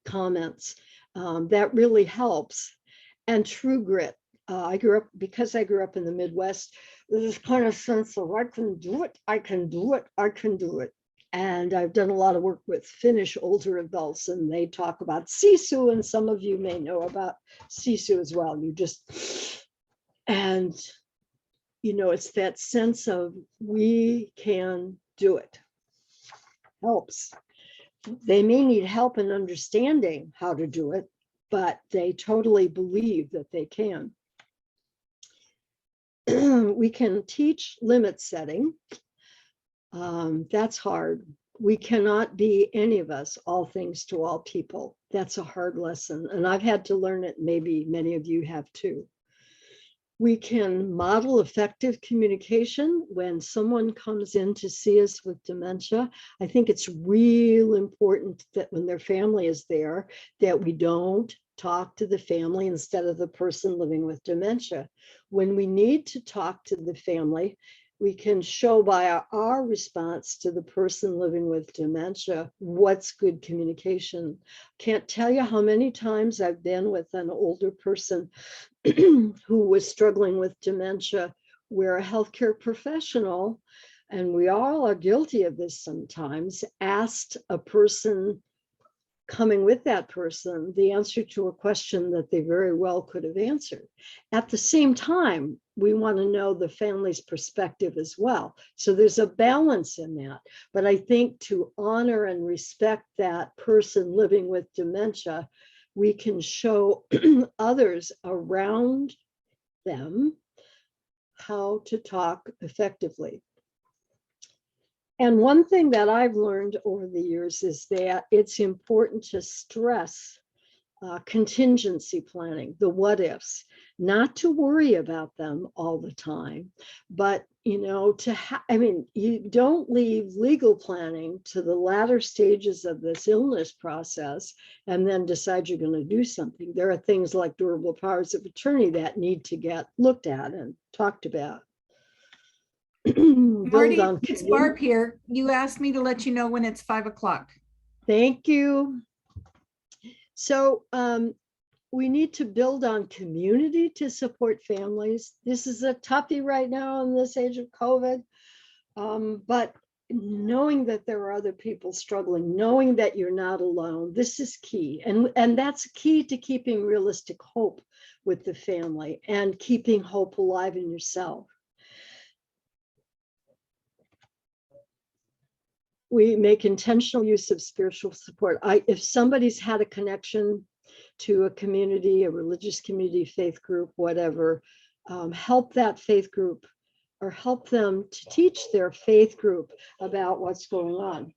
comments, that really helps. And true grit. Because I grew up in the Midwest, there's this kind of sense of I can do it, I can do it, I can do it. And I've done a lot of work with Finnish older adults, and they talk about sisu, and some of you may know about sisu as well. And you know, it's that sense of we can do it. Helps. They may need help in understanding how to do it, but they totally believe that they can. We can teach limit setting. That's hard. We cannot be, any of us, all things to all people. That's a hard lesson. And I've had to learn it. Maybe many of you have too. We can model effective communication when someone comes in to see us with dementia. I think it's real important that when their family is there, that we don't talk to the family instead of the person living with dementia. When we need to talk to the family, we can show by our response to the person living with dementia what's good communication. Can't tell you how many times I've been with an older person who was struggling with dementia, where a healthcare professional, and we all are guilty of this sometimes, asked a person coming with that person the answer to a question that they very well could have answered. At the same time, we want to know the family's perspective as well. So there's a balance in that. But I think to honor and respect that person living with dementia, we can show others around them how to talk effectively. And one thing that I've learned over the years is that it's important to stress contingency planning, the what ifs, not to worry about them all the time, but you don't leave legal planning to the latter stages of this illness process and then decide you're going to do something. There are things like durable powers of attorney that need to get looked at and talked about. Marty, it's Barb here. You asked me to let you know when it's 5 o'clock. Thank you. So we need to build on community to support families. This is a toughie right now in this age of COVID, but knowing that there are other people struggling, knowing that you're not alone, this is key. And that's key to keeping realistic hope with the family and keeping hope alive in yourself. We make intentional use of spiritual support. If somebody's had a connection to a community, a religious community, faith group, whatever, help that faith group or help them to teach their faith group about what's going on.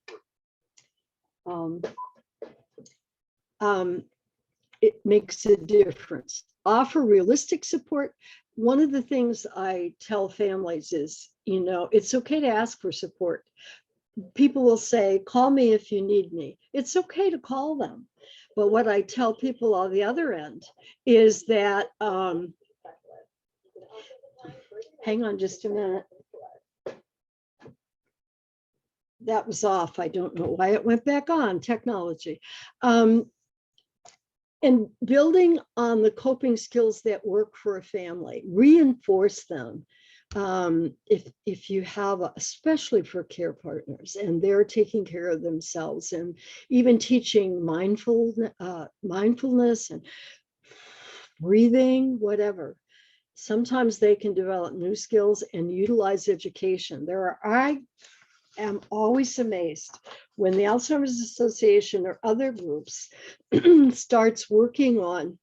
It makes a difference. Offer realistic support. One of the things I tell families is, it's okay to ask for support. People will say, call me if you need me. It's okay to call them. But what I tell people on the other end is that, hang on just a minute. That was off. I don't know why it went back on, technology. And building on the coping skills that work for a family, reinforce them. If you have, especially for care partners, and they're taking care of themselves, and even teaching mindfulness and breathing, whatever. Sometimes they can develop new skills and utilize education. I am always amazed when the Alzheimer's Association or other groups starts working on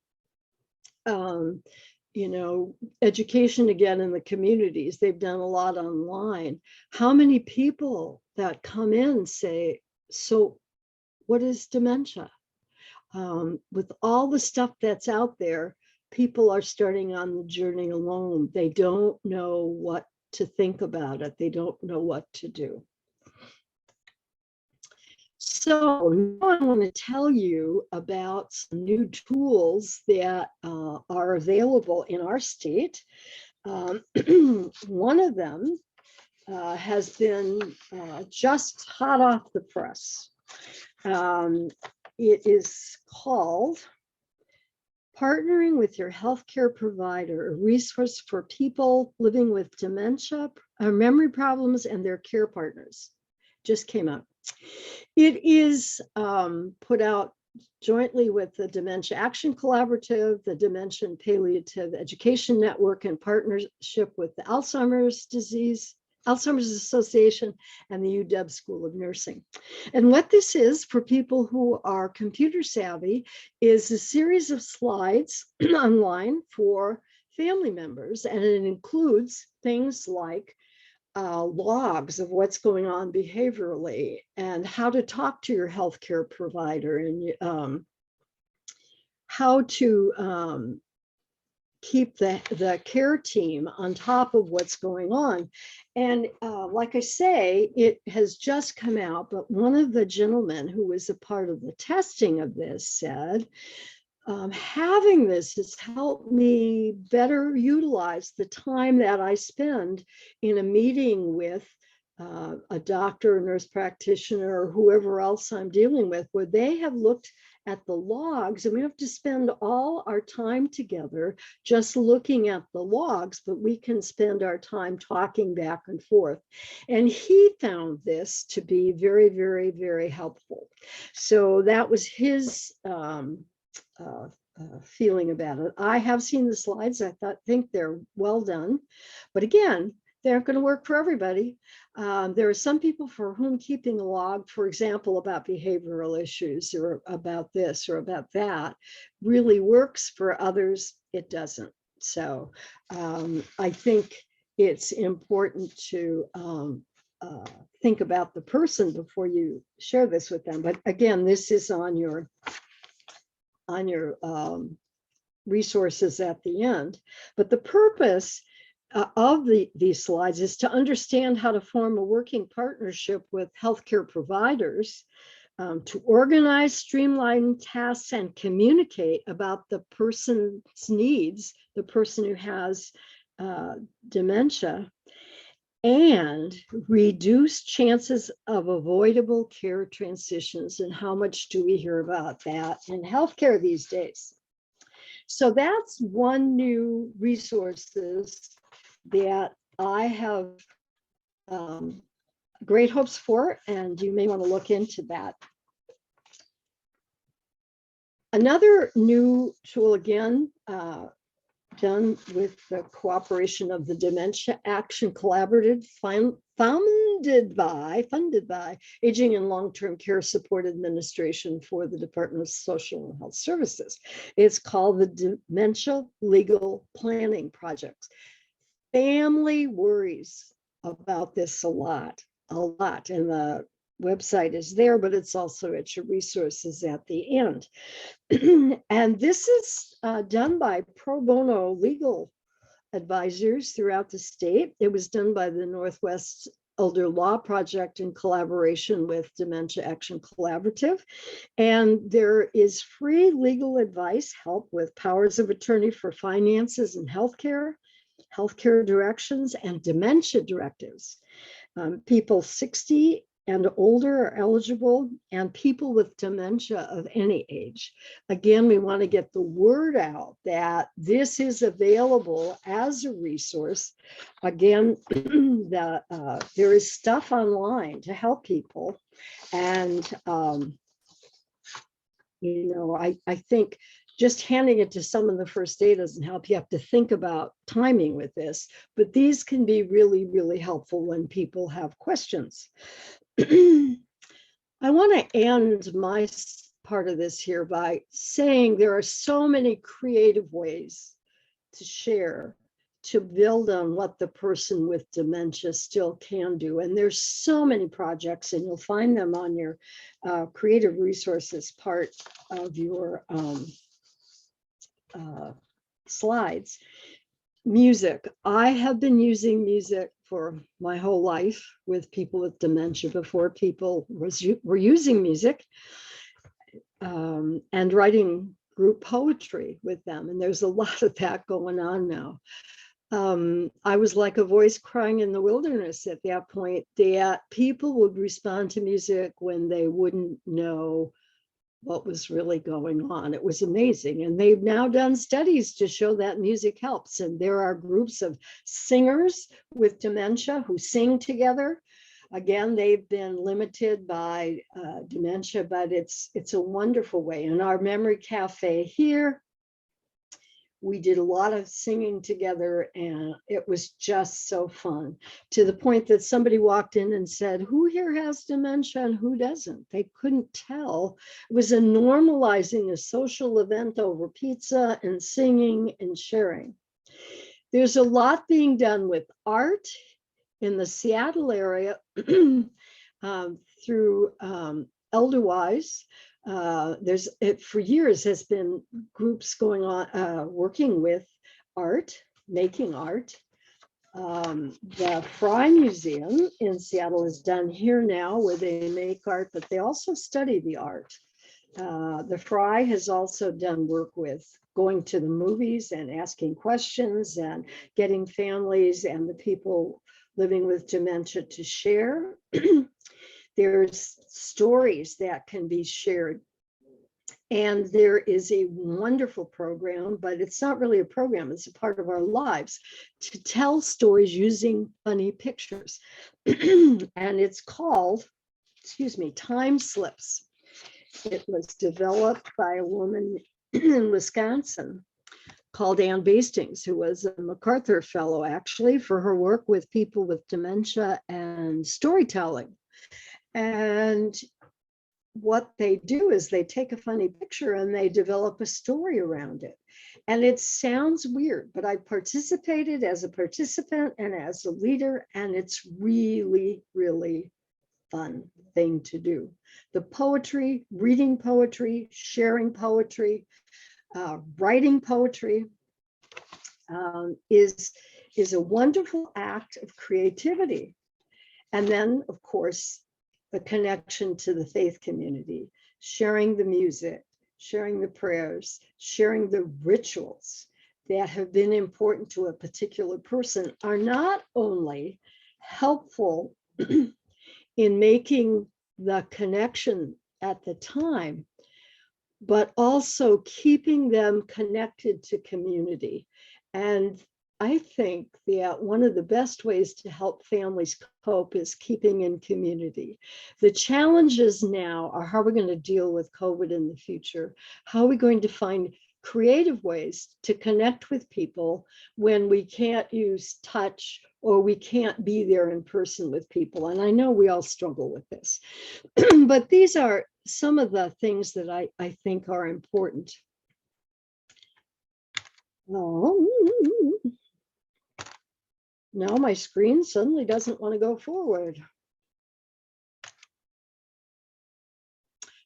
education again in the communities. They've done a lot online. How many people that come in say, so what is dementia? With all the stuff that's out there, people are starting on the journey alone. They don't know what to think about it. They don't know what to do. So now I want to tell you about some new tools that are available in our state. One of them has been just hot off the press. It is called Partnering with Your Healthcare Provider, a resource for people living with dementia, memory problems, and their care partners. Just came out. It is put out jointly with the Dementia Action Collaborative, the Dementia and Palliative Education Network, in partnership with the Alzheimer's Association and the UW School of Nursing. And what this is, for people who are computer savvy, is a series of slides online for family members, and it includes things like logs of what's going on behaviorally, and how to talk to your healthcare provider, and how to keep the care team on top of what's going on. And like I say, it has just come out, but one of the gentlemen who was a part of the testing of this said, having this has helped me better utilize the time that I spend in a meeting with a doctor, a nurse practitioner, or whoever else I'm dealing with, where they have looked at the logs, and we have to spend all our time together just looking at the logs, but we can spend our time talking back and forth. And he found this to be very, very, very helpful. So that was his feeling about it. I have seen the slides. I think they're well done, but again, they aren't going to work for everybody. There are some people for whom keeping a log, for example, about behavioral issues or about this or about that, really works. For others, it doesn't. So I think it's important to think about the person before you share this with them. But again, this is on your resources at the end. But the purpose of these slides is to understand how to form a working partnership with healthcare providers, to organize, streamline tasks, and communicate about the person's needs, the person who has dementia, and reduce chances of avoidable care transitions. And how much do we hear about that in healthcare these days? So that's one new resources that I have great hopes for, and you may want to look into that. Another new tool, again, done with the cooperation of the Dementia Action Collaborative, funded by Aging and Long-Term Care Support Administration for the Department of Social and Health Services. It's called the Dementia Legal Planning Project. Family worries about this a lot, and the website is there, but it's also at your resources at the end. And this is done by pro bono legal advisors throughout the state. It was done by the Northwest Elder Law Project in collaboration with Dementia Action Collaborative. And there is free legal advice, help with powers of attorney for finances and healthcare directions, and dementia directives. People 60 and older are eligible, and people with dementia of any age. Again, we want to get the word out that this is available as a resource. Again, there is stuff online to help people. And, I think just handing it to someone the first day doesn't help. You have to think about timing with this, but these can be really, really helpful when people have questions. I want to end my part of this here by saying there are so many creative ways to share, to build on what the person with dementia still can do. And there's so many projects, and you'll find them on your creative resources part of your slides. Music. I have been using music for my whole life with people with dementia before people were using music, and writing group poetry with them. And there's a lot of that going on now. I was like a voice crying in the wilderness at that point, that people would respond to music when they wouldn't know what was really going on. It was amazing. And they've now done studies to show that music helps. And there are groups of singers with dementia who sing together. Again, they've been limited by dementia, but it's a wonderful way. In our memory cafe here, we did a lot of singing together, and it was just so fun, to the point that somebody walked in and said, who here has dementia and who doesn't? They couldn't tell. It was a normalizing a social event over pizza and singing and sharing. There's a lot being done with art in the Seattle area through Elderwise. For years has been groups going on, working with art, making art. The Fry Museum in Seattle is done here now, where they make art, but they also study the art. The Fry has also done work with going to the movies and asking questions and getting families and the people living with dementia to share. There's stories that can be shared. And there is a wonderful program, but it's not really a program, it's a part of our lives, to tell stories using funny pictures. And it's called, Time Slips. It was developed by a woman in Wisconsin called Ann Bastings, who was a MacArthur Fellow, actually, for her work with people with dementia and storytelling. And what they do is they take a funny picture and they develop a story around it. And it sounds weird, but I participated as a participant and as a leader, and it's really, really fun thing to do. The poetry, reading poetry, sharing poetry, writing poetry is a wonderful act of creativity. And then, of course, the connection to the faith community, sharing the music, sharing the prayers, sharing the rituals that have been important to a particular person are not only helpful in making the connection at the time, but also keeping them connected to community. And I think that one of the best ways to help families cope is keeping in community. The challenges now are how we're going to deal with COVID in the future. How are we going to find creative ways to connect with people when we can't use touch or we can't be there in person with people? And I know we all struggle with this, but these are some of the things that I think are important. Oh. Now my screen suddenly doesn't want to go forward.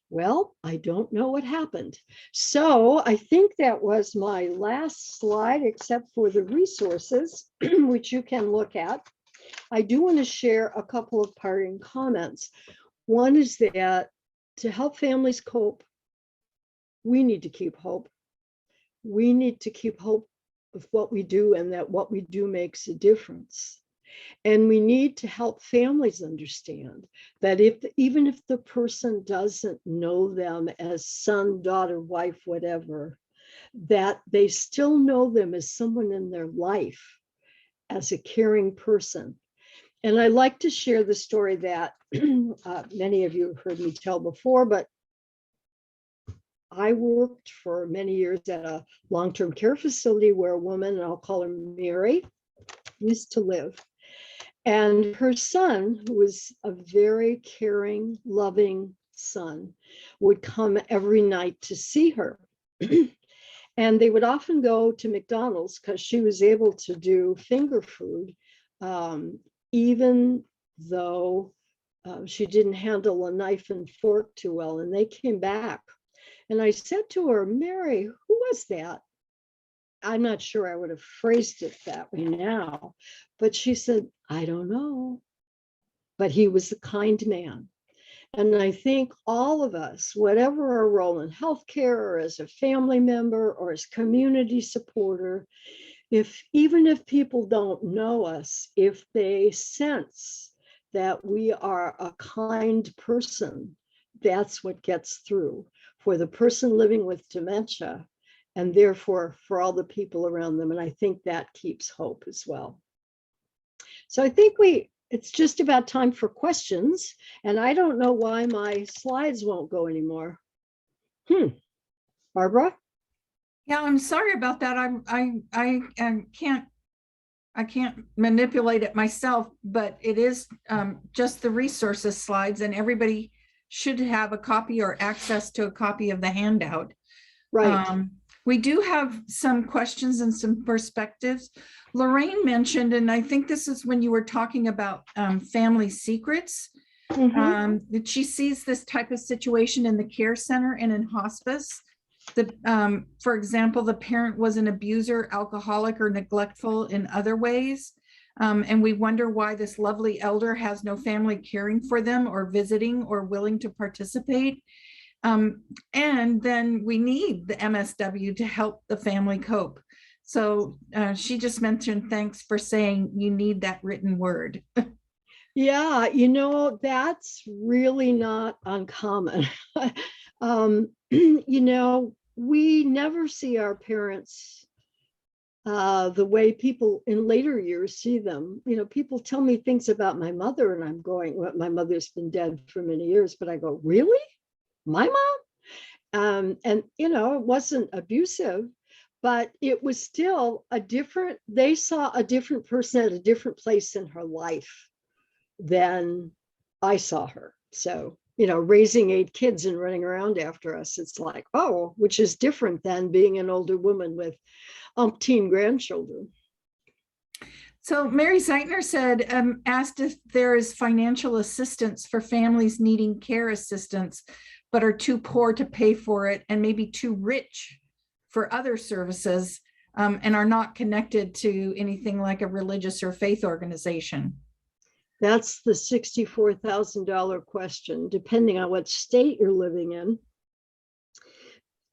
Well, I don't know what happened. So I think that was my last slide, except for the resources, which you can look at. I do want to share a couple of parting comments. One is that to help families cope, we need to keep hope. We need to keep hope with what we do, and that what we do makes a difference. And we need to help families understand that even if the person doesn't know them as son, daughter, wife, whatever, that they still know them as someone in their life, as a caring person. And I like to share the story that many of you have heard me tell before, but I worked for many years at a long-term care facility where a woman, and I'll call her Mary, used to live. And her son, who was a very caring, loving son, would come every night to see her. And they would often go to McDonald's because she was able to do finger food, even though she didn't handle a knife and fork too well. And they came back. And I said to her, Mary, who was that? I'm not sure I would have phrased it that way now, but she said, I don't know, but he was a kind man. And I think all of us, whatever our role in healthcare or as a family member or as community supporter, even if people don't know us, if they sense that we are a kind person, that's what gets through for the person living with dementia, and therefore for all the people around them. And I think that keeps hope as well. So I think it's just about time for questions. And I don't know why my slides won't go anymore. Barbara? Yeah, I'm sorry about that. I can't manipulate it myself, but it is just the resources slides, and everybody should have a copy or access to a copy of the handout. Right. We do have some questions and some perspectives. Lorraine mentioned, and I think this is when you were talking about family secrets, that she sees this type of situation in the care center and in hospice. For example, the parent was an abuser, alcoholic, or neglectful in other ways. And we wonder why this lovely elder has no family caring for them or visiting or willing to participate. And then we need the MSW to help the family cope. So she just mentioned, thanks for saying you need that written word. Yeah, that's really not uncommon. We never see our parents the way people in later years see them. People tell me things about my mother, and I'm going, well, my mother's been dead for many years, but I go, really? My mom? And it wasn't abusive, but it was still they saw a different person at a different place in her life than I saw her. So, raising 8 kids and running around after us, it's like, oh, which is different than being an older woman with umpteen grandchildren. So Mary Zeitner said, asked if there is financial assistance for families needing care assistance, but are too poor to pay for it and maybe too rich for other services, and are not connected to anything like a religious or faith organization. That's the $64,000 question, depending on what state you're living in.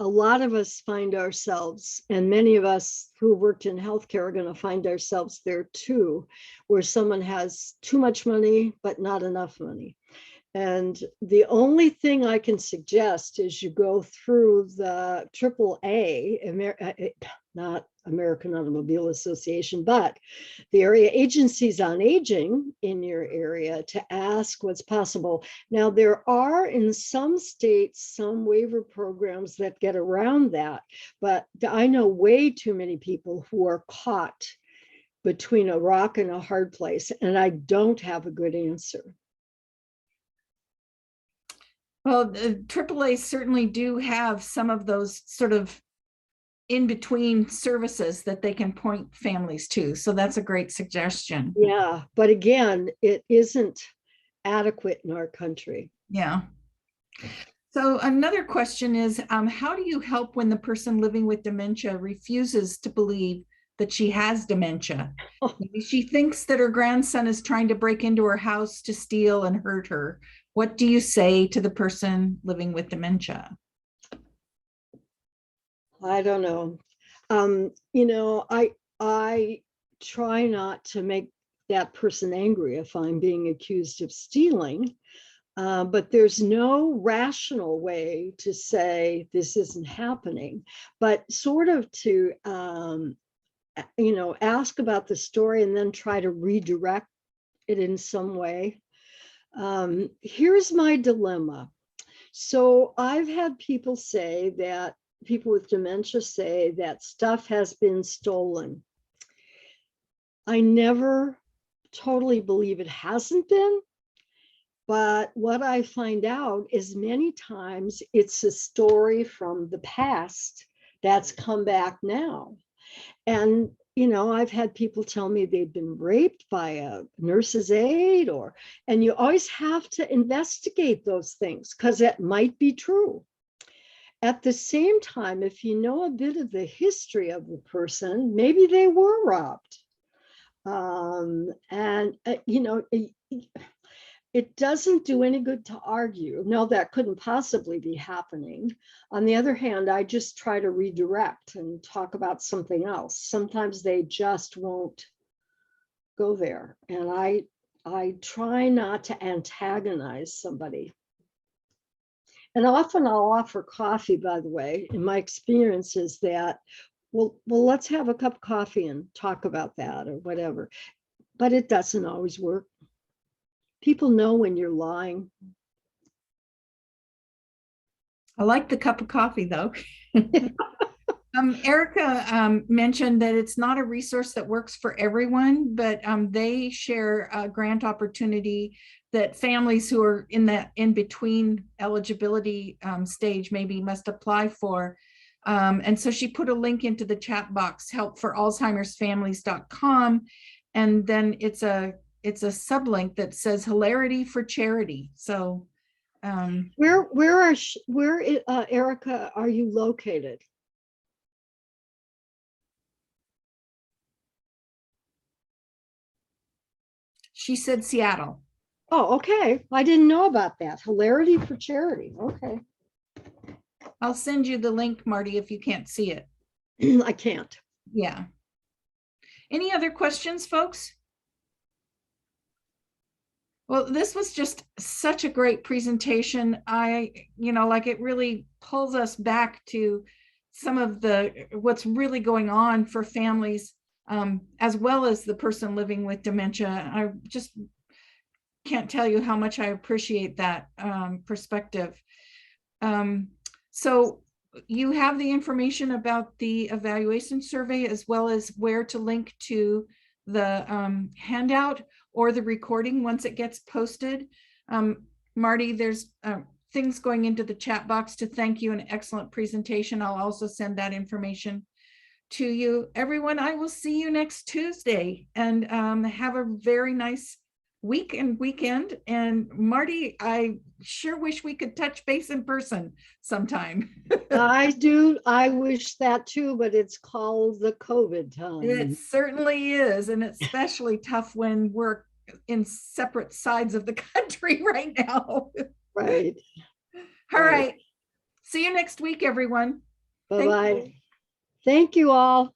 A lot of us find ourselves, and many of us who worked in healthcare are going to find ourselves there too, where someone has too much money, but not enough money. And the only thing I can suggest is you go through the AAA, not American Automobile Association, but the area agencies on aging in your area to ask what's possible. Now, there are in some states some waiver programs that get around that, but I know way too many people who are caught between a rock and a hard place, and I don't have a good answer. Well, the AAA certainly do have some of those sort of in-between services that they can point families to. So that's a great suggestion. Yeah, but again, it isn't adequate in our country. Yeah. So another question is, how do you help when the person living with dementia refuses to believe that she has dementia? Maybe she thinks that her grandson is trying to break into her house to steal and hurt her. What do you say to the person living with dementia? I don't know. I try not to make that person angry if I'm being accused of stealing, but there's no rational way to say this isn't happening, but sort of to, ask about the story and then try to redirect it in some way. Here's my dilemma. So I've had people with dementia say that stuff has been stolen. I never totally believe it hasn't been, but what I find out is many times it's a story from the past that's come back now. And I've had people tell me they've been raped by a nurse's aide, and you always have to investigate those things because it might be true. At the same time, if you know a bit of the history of the person, maybe they were robbed. It doesn't do any good to argue. No, that couldn't possibly be happening. On the other hand, I just try to redirect and talk about something else. Sometimes they just won't go there. And I try not to antagonize somebody. And often I'll offer coffee, by the way. In my experience is that, well, let's have a cup of coffee and talk about that or whatever. But it doesn't always work. People know when you're lying. I like the cup of coffee, though. Erica mentioned that it's not a resource that works for everyone, but they share a grant opportunity that families who are in that in-between eligibility stage maybe must apply for. And so she put a link into the chat box, helpforalzheimersfamilies.com, and then it's a sublink that says hilarity for charity. So where Erica, are you located? She said Seattle. Oh, okay. I didn't know about that. Hilarity for charity. Okay. I'll send you the link, Marty, if you can't see it. I can't. Yeah. Any other questions, folks? Well, this was just such a great presentation. It really pulls us back to some of what's really going on for families, as well as the person living with dementia. I just can't tell you how much I appreciate that perspective. So you have the information about the evaluation survey, as well as where to link to the handout or the recording once it gets posted. Marty, there's things going into the chat box to thank you, an excellent presentation. I'll also send that information to you. Everyone, I will see you next Tuesday, and have a very nice week and weekend. And Marty, I sure wish we could touch base in person sometime. I do. I wish that too, but it's called the COVID time. It certainly is. And it's especially tough when we're in separate sides of the country right now. Right. All right. See you next week, everyone. Bye-bye. Thank you all.